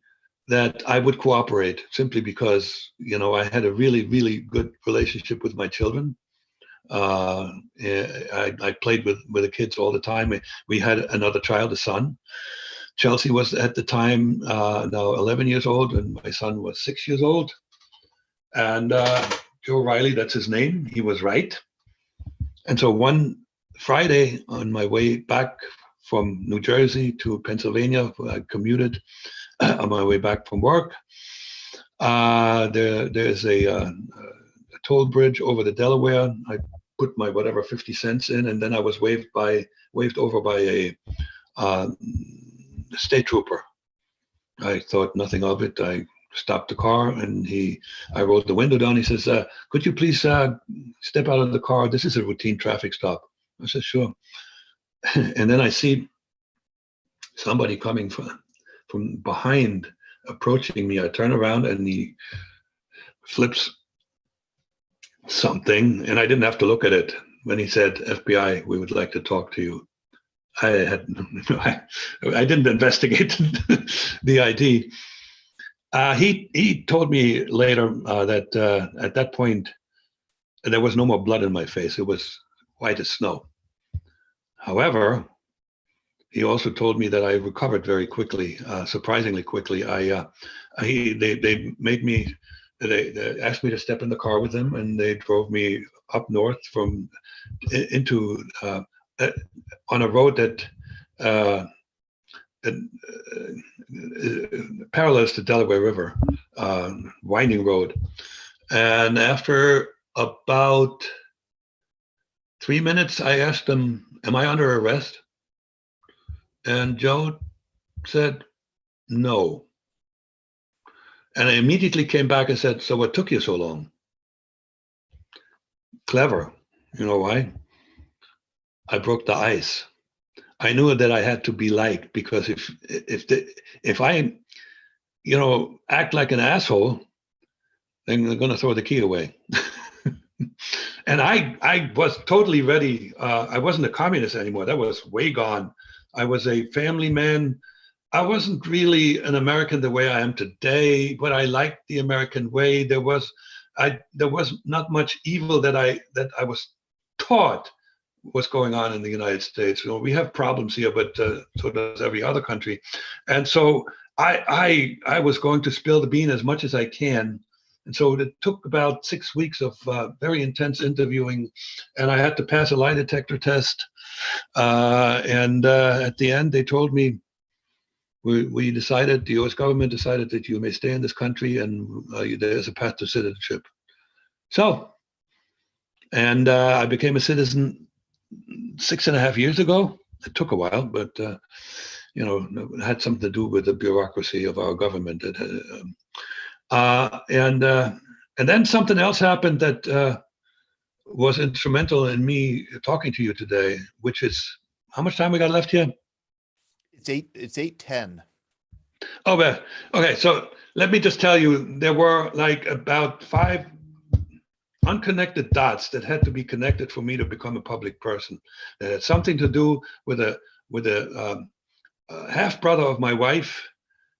that I would cooperate simply because, I had a really, really good relationship with my children. I played with the kids all the time. We had another child, a son. Chelsea was at the time now 11 years old, and my son was 6 years old. And Joe Riley, that's his name. He was right. And so one Friday on my way back from New Jersey to Pennsylvania, I commuted on my way back from work. There's a toll bridge over the Delaware. I put my 50 cents in, and then I was waved over by a state trooper. I thought nothing of it. I stopped the car, and I rolled the window down. He says, could you please step out of the car? This is a routine traffic stop. I said, sure. And then I see somebody coming from behind, approaching me. I turn around, and he flips something, and I didn't have to look at it. When he said, FBI, we would like to talk to you. I didn't investigate the ID. He told me later that at that point, there was no more blood in my face. It was white as snow. However, he also told me that I recovered very quickly, surprisingly quickly. They asked me to step in the car with them, and they drove me up north into on a road that parallels the Delaware River, winding road. And after about 3 minutes, I asked them, am I under arrest? And Joe said, no. And I immediately came back and said, so what took you so long? Clever. You know why? I broke the ice. I knew that I had to be liked, because if I, act like an asshole, then they're going to throw the key away. And I was totally ready. I wasn't a communist anymore. That was way gone. I was a family man. I wasn't really an American the way I am today, but I liked the American way. There was not much evil that I was taught what's going on in the United States. You know, we have problems here, but so does every other country. And so I was going to spill the bean as much as I can. And so it took about 6 weeks of very intense interviewing, and I had to pass a lie detector test. And at the end, they told me, we decided, the US government decided that you may stay in this country and there's a path to citizenship. So, and I became a citizen 6.5 years ago. It took a while, but you know, it had something to do with the bureaucracy of our government. And then something else happened that was instrumental in me talking to you today, which is, how much time we got left here?
It's 8:10.
Oh, well, okay. So let me just tell you, there were like about 5 unconnected dots that had to be connected for me to become a public person. It had something to do with a half brother of my wife,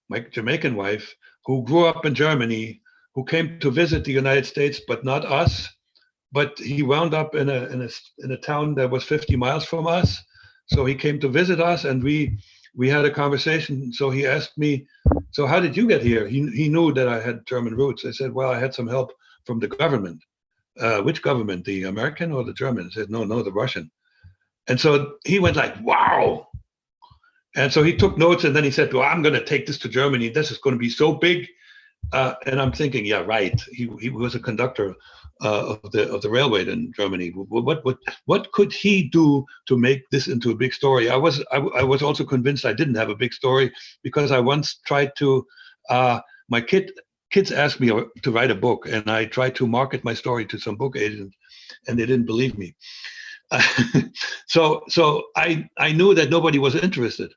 my Jamaican wife, who grew up in Germany, who came to visit the United States, but not us. But he wound up in a town that was 50 miles from us. So he came to visit us, and we had a conversation. So he asked me, so how did you get here? He knew that I had German roots. I said, well, I had some help from the government. Which government, the American or the German? I said, no, the Russian. And so he went like, wow. And so he took notes, and then he said, well, I'm going to take this to Germany. This is going to be so big. And I'm thinking, yeah, right. He was a conductor of the railway in Germany. What could he do to make this into a big story? I was also convinced I didn't have a big story, because I once tried to. My kids asked me to write a book, and I tried to market my story to some book agent, and they didn't believe me. So I knew that nobody was interested.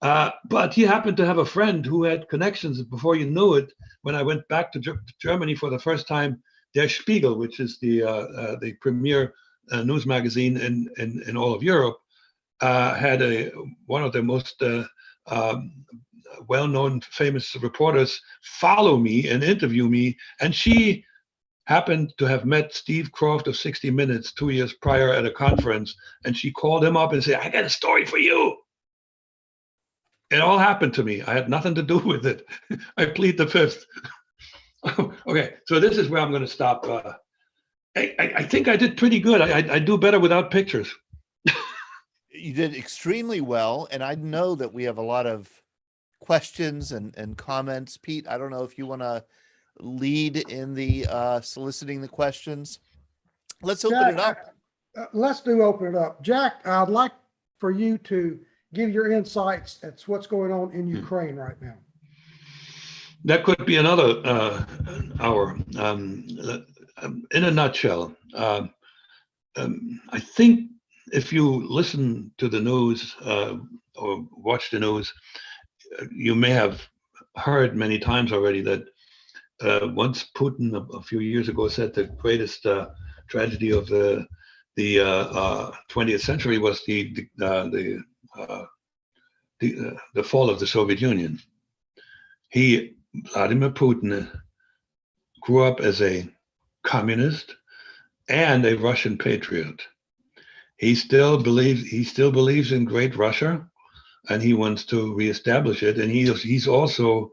But he happened to have a friend who had connections. Before you knew it, when I went back to Germany for the first time, Der Spiegel, which is the premier news magazine in all of Europe, had one of the most well-known, famous reporters follow me and interview me, and she happened to have met Steve Croft of 60 Minutes 2 years prior at a conference, and she called him up and said, I got a story for you. It all happened to me. I had nothing to do with it. I plead the fifth. Okay, so this is where I'm going to stop. I think I did pretty good. I do better without pictures.
You did extremely well, and I know that we have a lot of questions and comments. Pete, I don't know if you want to lead in the soliciting the questions. Let's open
Jack,
it up.
Let's open it up. Jack, I'd like for you to give your insights at what's going on in Ukraine right now.
That could be another hour. In a nutshell, I think if you listen to the news or watch the news, you may have heard many times already that once Putin a few years ago said the greatest tragedy of the 20th century was the fall of the Soviet Union. Vladimir Putin grew up as a communist and a Russian patriot. He still believes in great Russia, and he wants to reestablish it. And he's also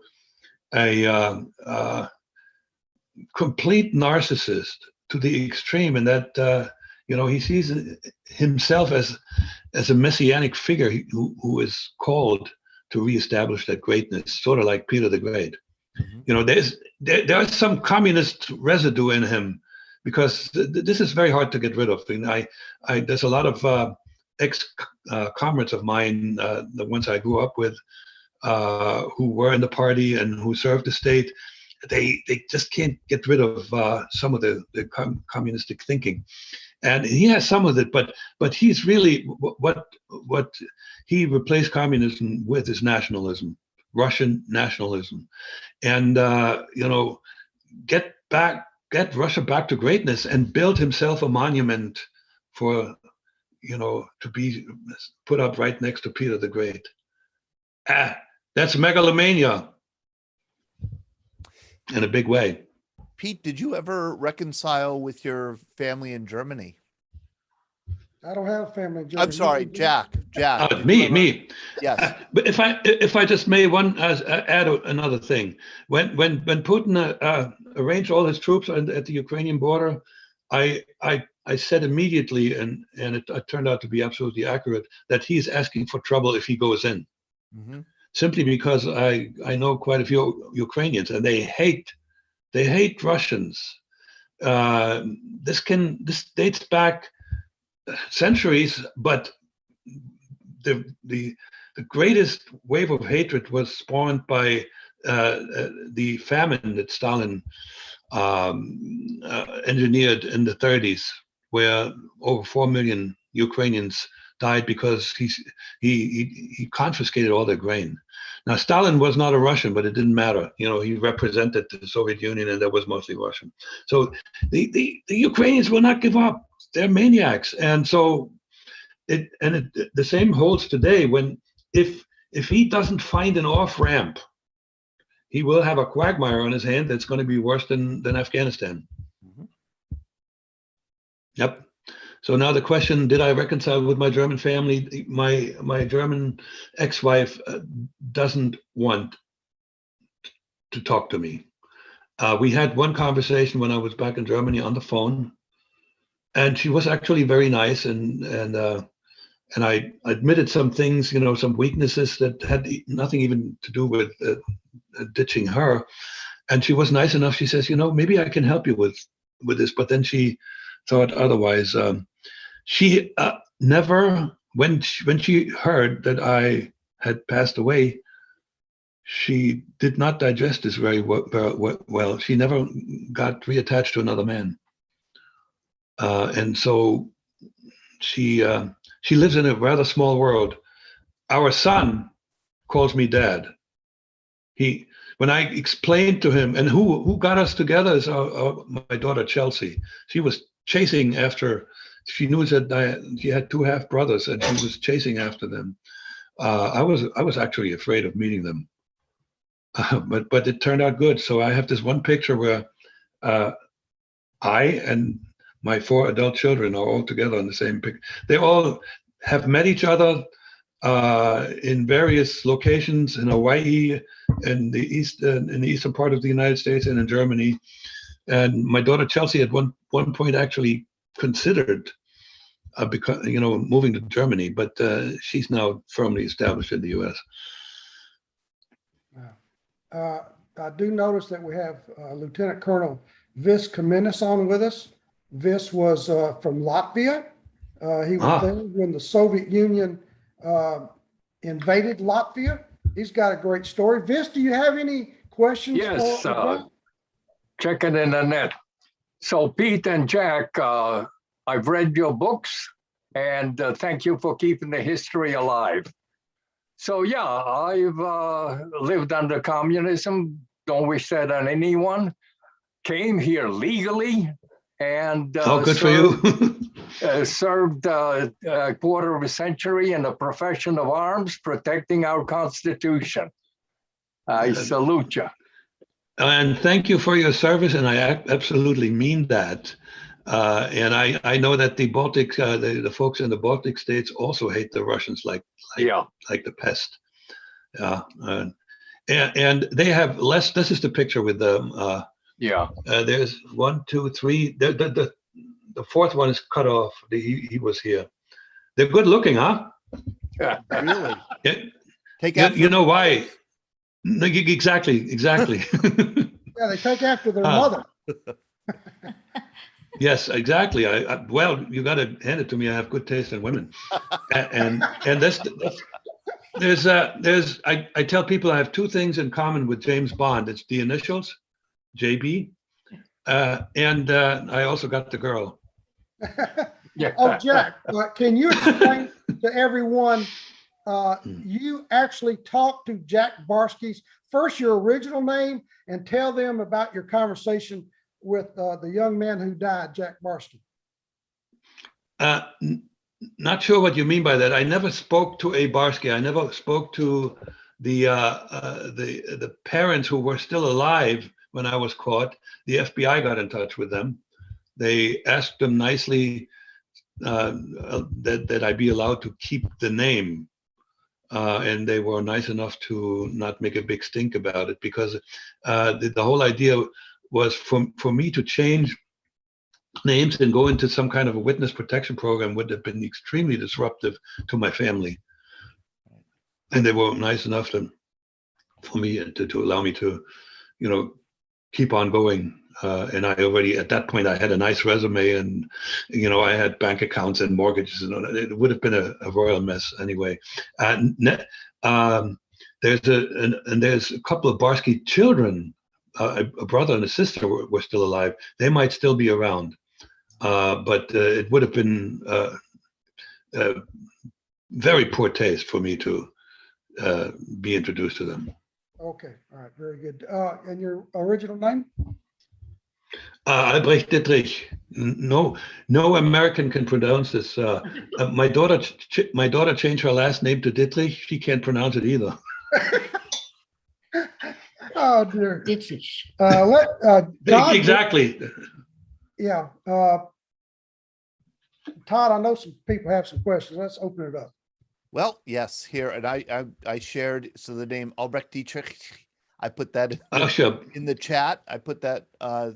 a complete narcissist to the extreme, in that he sees himself as a messianic figure who is called to reestablish that greatness, sort of like Peter the Great. Mm-hmm. There's some communist residue in him, because this is very hard to get rid of. There's a lot of ex-comrades of mine, the ones I grew up with, who were in the party and who served the state. They just can't get rid of some of the communistic thinking. And he has some of it, but he's really what he replaced communism with is nationalism, Russian nationalism, and get Russia back to greatness and build himself a monument for to be put up right next to Peter the Great. That's megalomania in a big way.
Pete, did you ever reconcile with your family in Germany?
I don't have a family in Germany.
I'm sorry, Jack. Jack.
Me.
Yes.
But if I just may add another thing, when Putin arranged all his troops at the Ukrainian border, I said immediately, and it turned out to be absolutely accurate, that he's asking for trouble if he goes in.
Mm-hmm.
Simply because I know quite a few Ukrainians, and they hate Russians. This dates back centuries, but the greatest wave of hatred was spawned by the famine that Stalin engineered in the 30s, where over 4 million Ukrainians died because he confiscated all their grain. Now, Stalin was not a Russian, but it didn't matter. You know, he represented the Soviet Union, and that was mostly Russian. So the Ukrainians will not give up. They're maniacs, and so the same holds today. When if he doesn't find an off ramp, he will have a quagmire on his hand that's going to be worse than Afghanistan.
Mm-hmm.
Yep. So now the question: did I reconcile with my German family? My German ex-wife doesn't want to talk to me. We had one conversation when I was back in Germany on the phone, and she was actually very nice, and I admitted some things, you know, some weaknesses that had nothing even to do with ditching her. And she was nice enough. She says, you know, maybe I can help you with this. But then she thought otherwise. She never, when she heard that I had passed away, she did not digest this very well. She never got reattached to another man. And so she lives in a rather small world. Our son calls me dad. When I explained to him, and who got us together is my daughter Chelsea. She was chasing after. She knew that she had two half brothers, and she was chasing after them. I was actually afraid of meeting them, but it turned out good. So I have this one picture where I and my 4 adult children are all together on the same picture. They all have met each other in various locations in Hawaii, in the eastern part of the United States, and in Germany. And my daughter Chelsea at one point actually considered moving to Germany, but she's now firmly established in the U.S.
I do notice that we have Lieutenant Colonel Vis Kaminis on with us. Vis was from Latvia. He was there when the Soviet Union invaded Latvia. He's got a great story. Vis, do you have any questions?
Yes, checking in the net. So Pete and Jack, I've read your books, and thank you for keeping the history alive. So yeah, I've lived under communism, don't wish that on anyone, came here legally, and
good for you.
served a quarter of a century in the profession of arms, protecting our Constitution. I salute you.
And thank you for your service, and I absolutely mean that. And I know that the Baltic, the folks in the Baltic states also hate the Russians like the pest. And they have less. This is the picture with them. There's 1, 2, 3. The fourth one is cut off. He was here. They're good looking, huh?
Really?
Yeah. You know why? No, exactly.
Yeah, they take after their mother.
Yes, exactly. Well, you got to hand it to me. I have good taste in women, and I tell people I have 2 things in common with James Bond. It's the initials, JB, and I also got the girl.
Oh, Jack, can you explain to everyone? You actually talked to Jack Barsky's first, your original name, and tell them about your conversation with the young man who died, Jack Barsky.
Not sure what you mean by that. I never spoke to a Barsky. I never spoke to the parents who were still alive when I was caught. The FBI got in touch with them. They asked them nicely that I be allowed to keep the name. And they were nice enough to not make a big stink about it, because the whole idea was for me to change names and go into some kind of a witness protection program would have been extremely disruptive to my family. And they were nice enough for me to allow me to, keep on going. And I already, at that point, I had a nice resume, and, I had bank accounts and mortgages, and it would have been a royal mess anyway. There's a couple of Barsky children, a brother and a sister were still alive. They might still be around, but it would have been very poor taste for me to be introduced to them.
Okay, all right, very good. And your original name?
Albrecht Dittrich. No American can pronounce this. My daughter changed her last name to Dittrich. She can't pronounce it either.
Oh dear.
Dittrich.
Todd,
exactly.
yeah. Todd, I know some people have some questions. Let's open it up.
Well, yes, here, and I shared, so the name Albrecht Dietrich, I put that in the chat. I put that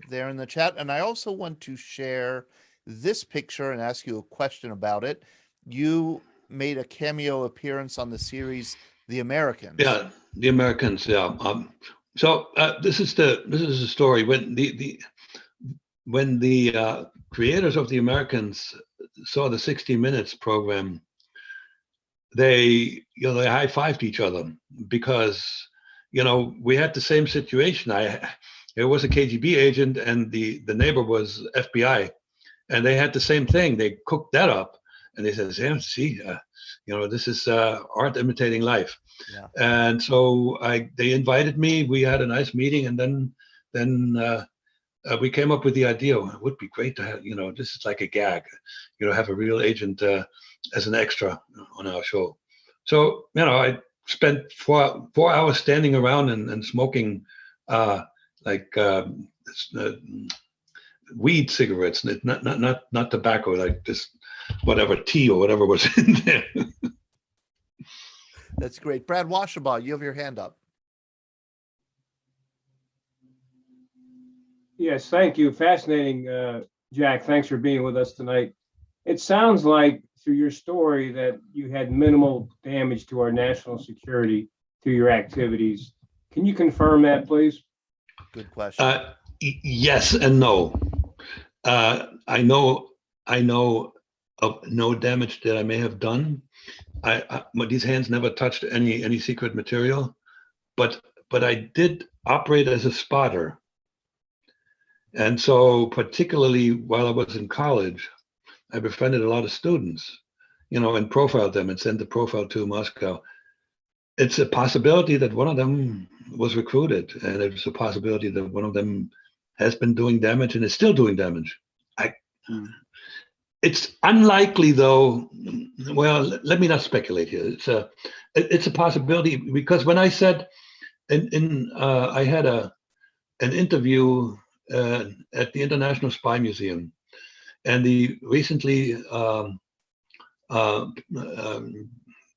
there in the chat. And I also want to share this picture and ask you a question about it. You made a cameo appearance on the series The Americans.
Yeah, The Americans, yeah. So this is the story. When the creators of The Americans saw the 60 Minutes program, they high-fived each other, because we had the same situation. There was a KGB agent, and the neighbor was FBI, and they had the same thing. They cooked that up, and they said, "Yeah, see, this is art imitating life."
Yeah.
And so they invited me. We had a nice meeting, and then we came up with the idea. It would be great to have, this is like a gag, have a real agent as an extra on our show. So, I spent 4 hours standing around and smoking weed cigarettes, not tobacco, like just whatever, tea or whatever was in there.
That's great. Brad Washabaugh, you have your hand up.
Yes, thank you. Fascinating, Jack. Thanks for being with us tonight. It sounds like through your story that you had minimal damage to our national security through your activities. Can you confirm that, please?
Good question.
Yes and no. I know of no damage that I may have done. These hands never touched any secret material, but I did operate as a spotter. And so, particularly while I was in college, I befriended a lot of students, and profiled them and sent the profile to Moscow. It's a possibility that one of them was recruited, and it's a possibility that one of them has been doing damage and is still doing damage. It's unlikely, though. Well, let me not speculate here. It's a possibility, because when I said I had an interview at the International Spy Museum, and the recently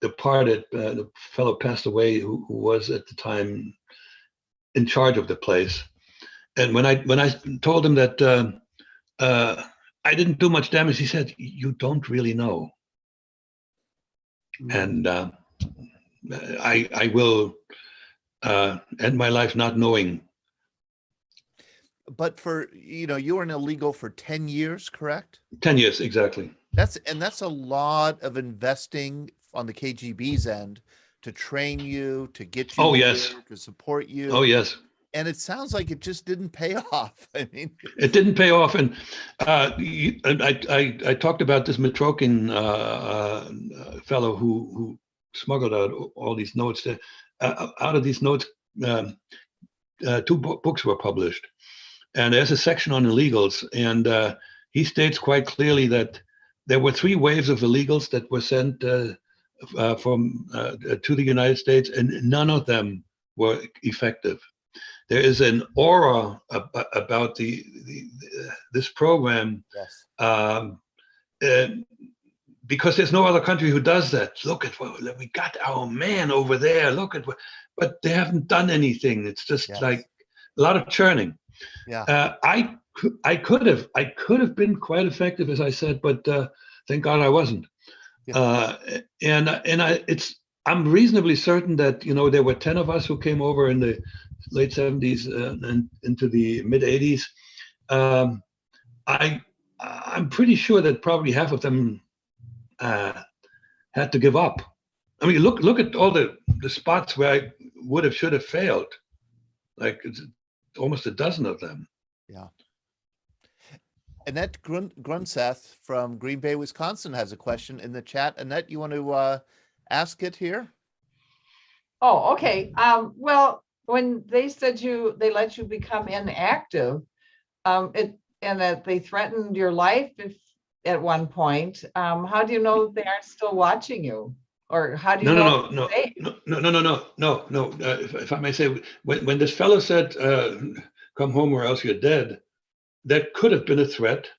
departed the fellow passed away who was at the time in charge of the place. And when I told him that I didn't do much damage, he said, "You don't really know." And I will end my life not knowing.
But you were in illegal for 10 years, correct?
10 years, exactly.
That's a lot of investing on the KGB's end to train you, to get you
yes,
to support you.
Oh, yes.
And it sounds like it just didn't pay off. I mean,
it didn't pay off. And I talked about this Mitrokin fellow who smuggled out all these notes. Out of these notes, 2 books were published. And there's a section on illegals, and he states quite clearly that there were 3 waves of illegals that were sent to the United States, and none of them were effective. There is an aura about this program.
yes.
because there's no other country who does that. Look at what we got, our man over there. Look at what, but they haven't done anything. It's just like a lot of churning.
Yeah.
I could have been quite effective, as I said, but thank God I wasn't.
Yeah.
I'm reasonably certain that there were 10 of us who came over in the late 70s and into the mid 80s. I'm pretty sure that probably half of them had to give up. I mean, look at all the spots where I would have, should have failed. Like it's almost a dozen of them.
Yeah. Annette Grunseth from Green Bay, Wisconsin has a question in the chat. Annette, you want to ask it here?
Oh, okay. Well, when they said they let you become inactive, and that they threatened your life at one point, how do you know they aren't still watching you? Or how do you know?
No. If I may say, when this fellow said, come home or else you're dead, that could have been a threat.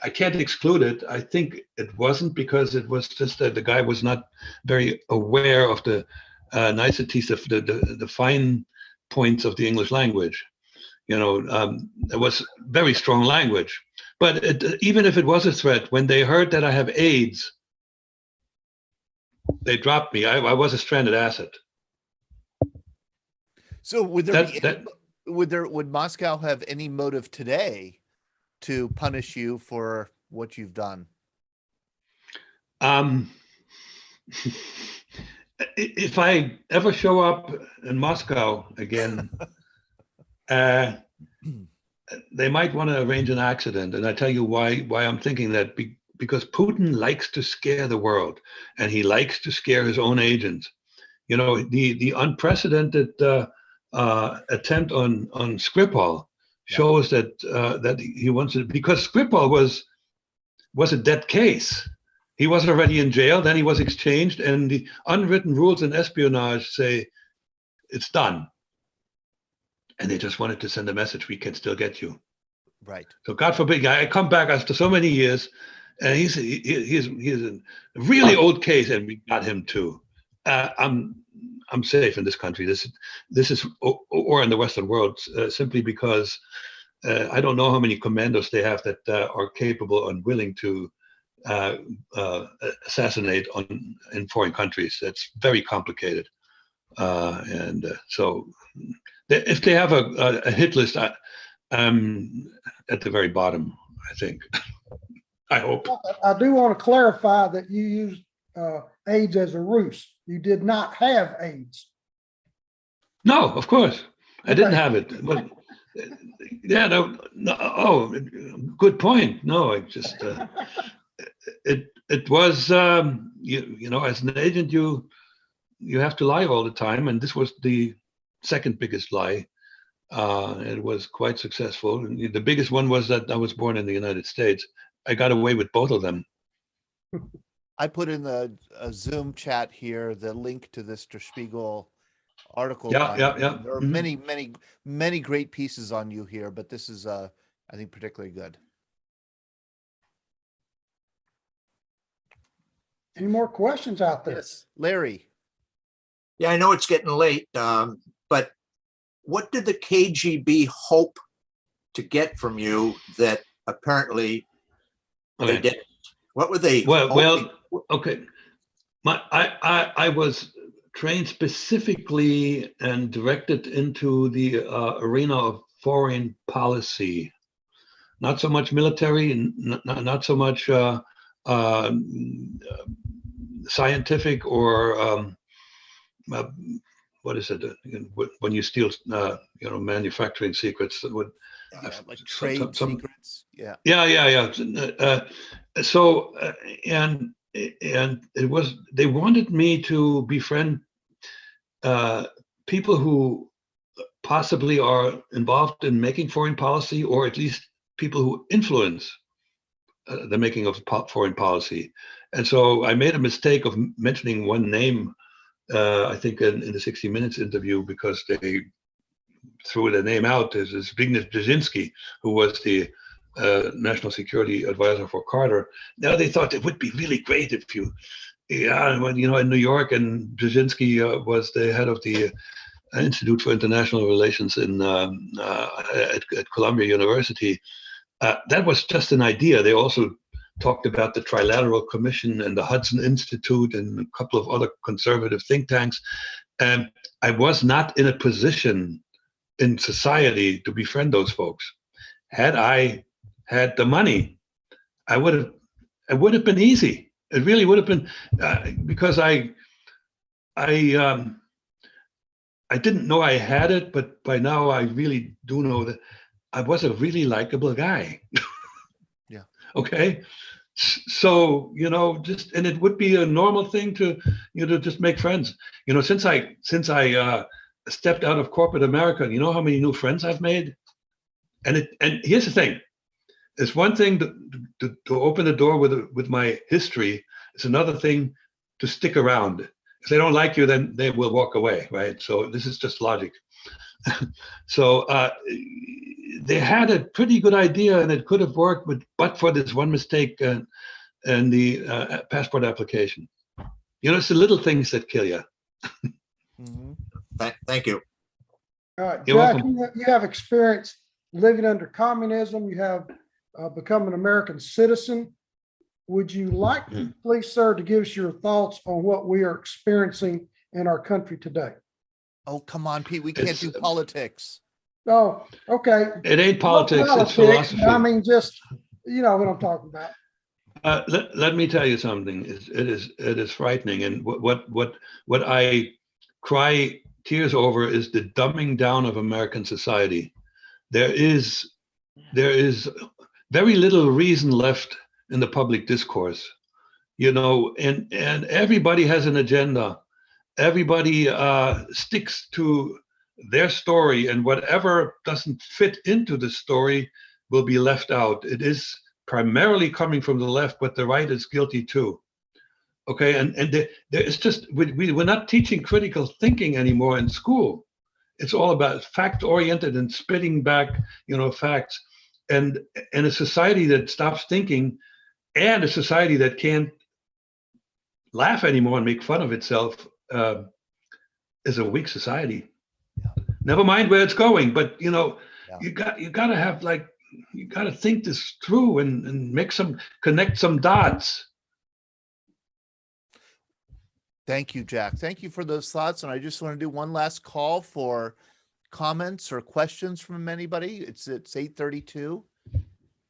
I can't exclude it. I think it wasn't, because it was just that the guy was not very aware of the niceties of the fine points of the English language. It was very strong language. But even if it was a threat, when they heard that I have AIDS, they dropped me. I was a stranded asset.
So would would Moscow have any motive today to punish you for what you've done?
If I ever show up in Moscow again, they might want to arrange an accident. And I tell you why I'm thinking that, because Putin likes to scare the world, and he likes to scare his own agents. The unprecedented attempt on Skripal shows that he wants it, because Skripal was a dead case. He was already in jail, then he was exchanged, and the unwritten rules in espionage say it's done. And they just wanted to send a message: we can still get you.
Right. So
God forbid, I come back after so many years, and he's a really old case, and we got him too. I'm safe in this country. This is, or in the Western world, simply because I don't know how many commandos they have that are capable and willing to assassinate in foreign countries. That's very complicated, so if they have a hit list, I'm at the very bottom, I think. I hope.
I do want to clarify that you used AIDS as a ruse. You did not have AIDS.
No, of course. I didn't
Okay.
have it. But, no. Oh, good point. No, I just, it was, as an agent, you have to lie all the time. And this was the second biggest lie. It was quite successful. And the biggest one was that I was born in the United States. I got away with both of them.
I put in a Zoom chat here the link to this Der Spiegel article.
Yeah.
There are many great pieces on you here, but this is, I think, particularly good.
Any more questions out there?
Yes, Larry.
Yeah, I know it's getting late, but what did the KGB hope to get from you that apparently they didn't? What were they?
Well, okay. I was trained specifically and directed into the arena of foreign policy, not so much military, not so much scientific or what is it? When you steal, manufacturing secrets that would
like trade secrets. Yeah.
So and it was, they wanted me to befriend people who possibly are involved in making foreign policy, or at least people who influence the making of foreign policy. And so I made a mistake of mentioning one name, I think in the 60 Minutes interview, because they threw the name out as Zbigniew Brzezinski, who was the national security advisor for Carter. Now they thought it would be really great if you, in New York, and Brzezinski was the head of the Institute for International Relations at Columbia University. That was just an idea. They also talked about the Trilateral Commission and the Hudson Institute and a couple of other conservative think tanks. And I was not in a position in society to befriend those folks. Had I had the money, it would have been easy. It really would have been, because I didn't know I had it, but by now I really do know that I was a really likable guy.
Yeah.
Okay. So, and it would be a normal thing to just make friends. Since I stepped out of corporate America, you know how many new friends I've made? And here's the thing. It's one thing to open the door with my history. It's another thing to stick around. If they don't like you, then they will walk away, right? So this is just logic. So they had a pretty good idea, and it could have worked, but for this one mistake and the passport application. It's the little things that kill you.
Mhm.
Thank you.
Jack,
You're welcome.
you have experience living under communism. You have become an American citizen. Would you like, please, sir, to give us your thoughts on what we are experiencing in our country today?
Oh, come on, Pete. We can't do politics.
Oh, okay.
It ain't politics, it's
Politics,
philosophy.
I mean, just, you know what I'm talking about.
Let me tell you something. It is frightening, and what I cry tears over is the dumbing down of American society. There is very little reason left in the public discourse, and everybody has an agenda. Everybody sticks to their story, and whatever doesn't fit into the story will be left out. It is primarily coming from the left, but the right is guilty too. Okay, and there is just we're not teaching critical thinking anymore in school. It's all about fact-oriented and spitting back, facts. And a society that stops thinking, and a society that can't laugh anymore and make fun of itself, is a weak society.
Yeah.
Never mind where it's going, but
Yeah.
you gotta have you gotta think this through and connect some dots.
Thank you, Jack. Thank you for those thoughts. And I just want to do one last call for comments or questions from anybody. It's 8:32.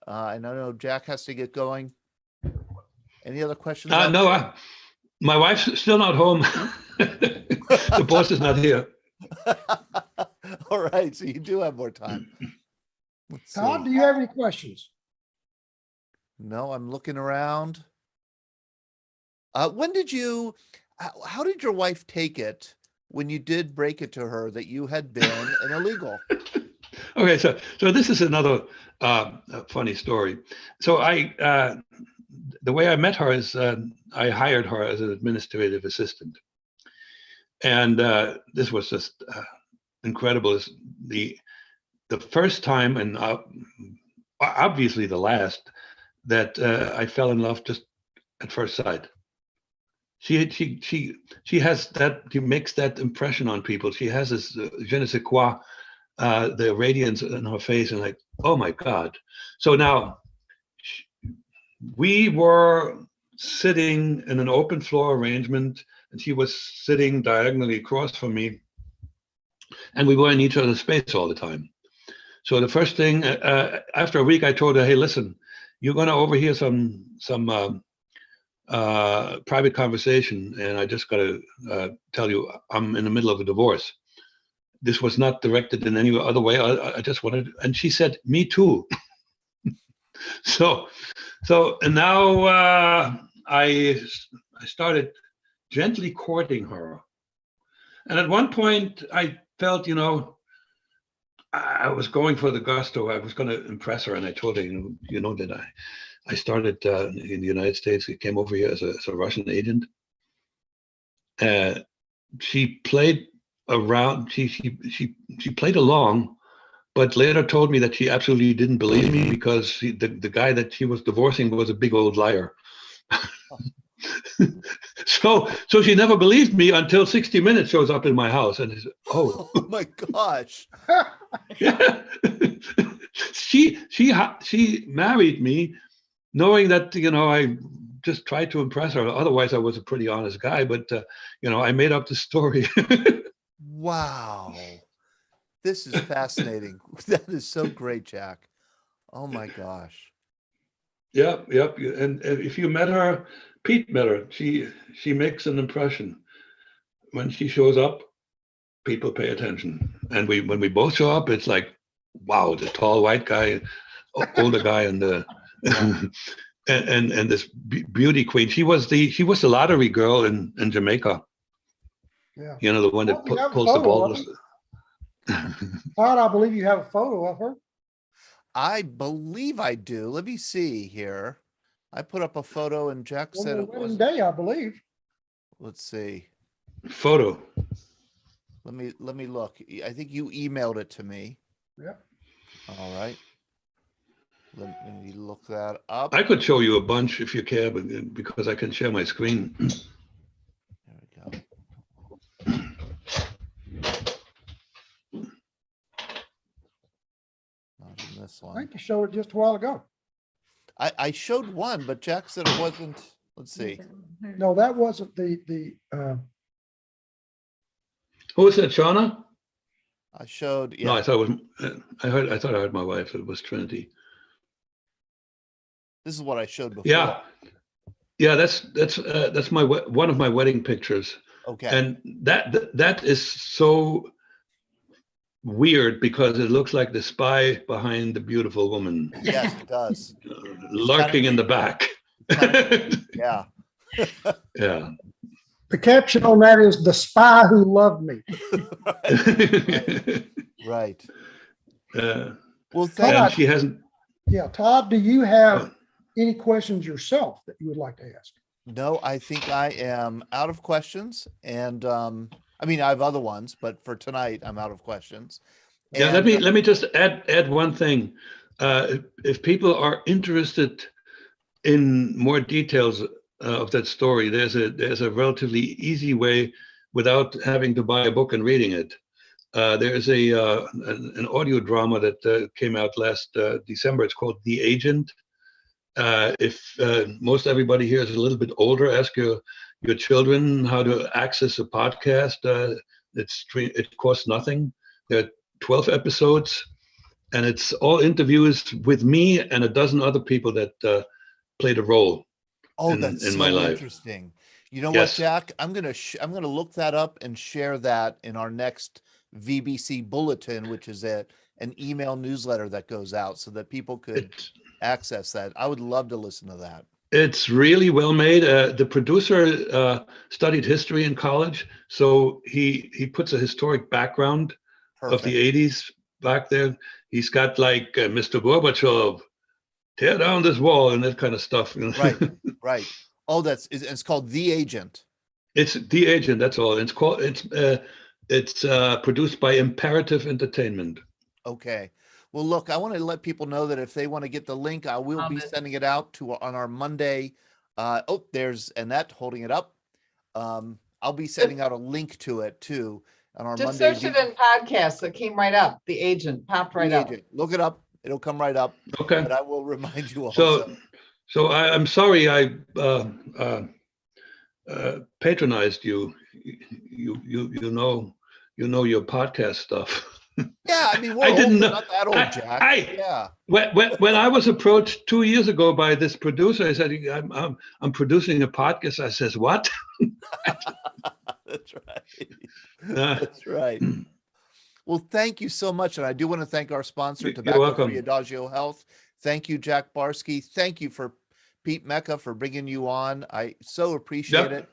And I know Jack has to get going. Any other questions?
No, my wife's still not home. The boss is not here.
All right. So you do have more time. Let's
Todd,
see.
do you have any questions?
No, I'm looking around. How did your wife take it when you did break it to her that you had been an illegal?
Okay, so this is another funny story. So the way I met her is I hired her as an administrative assistant, and this was just incredible. It's the first time, and obviously the last, that I fell in love just at first sight. She has that. She makes that impression on people. She has this je ne sais quoi, the radiance in her face, and like, oh my God. So now we were sitting in an open floor arrangement, and she was sitting diagonally across from me, and we were in each other's space all the time. So the first thing, after a week, I told her, hey, listen, you're going to overhear some private conversation, and I just got to tell you, I'm in the middle of a divorce. This was not directed in any other way. I just wanted, and she said, me too. So and now I started gently courting her. And at one point I felt, I was going for the gusto. I was going to impress her, and I told her, that I started in the United States. I came over here as a Russian agent. She played around. She played along, but later told me that she absolutely didn't believe me because the guy that she was divorcing was a big old liar. So she never believed me until 60 Minutes shows up in my house, and oh,
Oh my gosh.
yeah. She married me knowing that, I just tried to impress her. Otherwise, I was a pretty honest guy, but I made up the story.
Wow. This is fascinating. That is so great, Jack. Oh my gosh.
Yep. And if you met her, Pete met her. She makes an impression. When she shows up, people pay attention. And when we both show up, it's like, wow, the tall white guy, older guy, and the and this beauty queen. She was the lottery girl in Jamaica.
Yeah.
The one that
You have a
pulls the
photo
ball.
of Todd, I believe you have a photo of her.
I believe I do. Let me see here. I put up a photo and Jack
On
said
the
it
wedding
was.
day, I believe.
Let's see.
Photo.
Let me look. I think you emailed it to me.
Yep.
All right. Let me look that up.
I could show you a bunch if you care, but because I can share my screen.
There we go. Not in this
I
one.
think you showed it just a while ago.
I showed one, but Jack said it wasn't. Let's see.
No, that wasn't the
Who was that, Shauna?
I showed.
No,
Yeah.
I thought it was. I thought I heard my wife. It was Trinity.
This is what I showed before.
Yeah. That's one of my wedding pictures.
Okay.
And that is so weird because it looks like the spy behind the beautiful woman.
Yes, it does.
Lurking in the back.
Yeah.
Yeah.
the caption on that is "The Spy Who Loved Me."
Right.
Well,
Well, thank
Todd,
she hasn't.
Yeah, Todd, do you have any questions yourself that you would like to ask?
No, I think I am out of questions. And I mean, I have other ones, but for tonight, I'm out of questions.
Yeah,
And,
let me just add one thing. If people are interested in more details of that story, there's a relatively easy way without having to buy a book and reading it. There's an audio drama that came out last December. It's called The Agent. If most everybody here is a little bit older, ask your children how to access a podcast. It costs nothing. There are 12 episodes, and it's all interviews with me and a dozen other people that played a role.
that's
in
so
my life.
interesting. You know
Yes.
what, Jack? I'm gonna look that up and share that in our next VBC bulletin, which is an email newsletter that goes out so that people could access that. I would love to listen to that.
It's really well made. The producer studied history in college, so he puts a historic background of the 80s back there. He's got like Mr. Gorbachev, tear down this wall and that kind of stuff.
Right. Oh, it's called The Agent.
It's The Agent. That's all. It's produced by Imperative Entertainment.
Okay. Well, look, I want to let people know that if they want to get the link, I will be sending it out on our Monday. There's Annette holding it up. I'll be sending out a link to it too on our
Just
Monday.
search it in podcasts. It came right up. The Agent popped right up.
Look it up. It'll come right up.
Okay.
But I will remind you also.
So I'm sorry I patronized you. You know your podcast stuff.
Yeah, I mean, we're
I didn't know.
not that old, Jack. Yeah.
When I was approached 2 years ago by this producer, I said, I'm producing a podcast. I says, what?
That's right. That's right. Well, thank you so much. And I do want to thank our sponsor, Tobacco Free Adagio Health. Thank you, Jack Barsky. Thank you for Pete Mecca for bringing you on. I so appreciate it.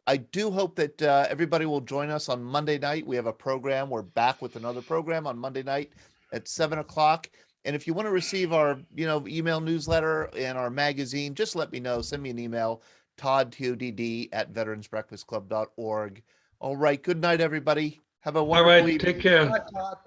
I do hope that everybody will join us on Monday night. We have a program. We're back with another program on Monday night at 7:00. And if you want to receive our, email newsletter and our magazine, just let me know. Send me an email, todd@veteransbreakfastclub.org. All right. Good night, everybody. Have a wonderful evening.
Take care.
Bye, Todd.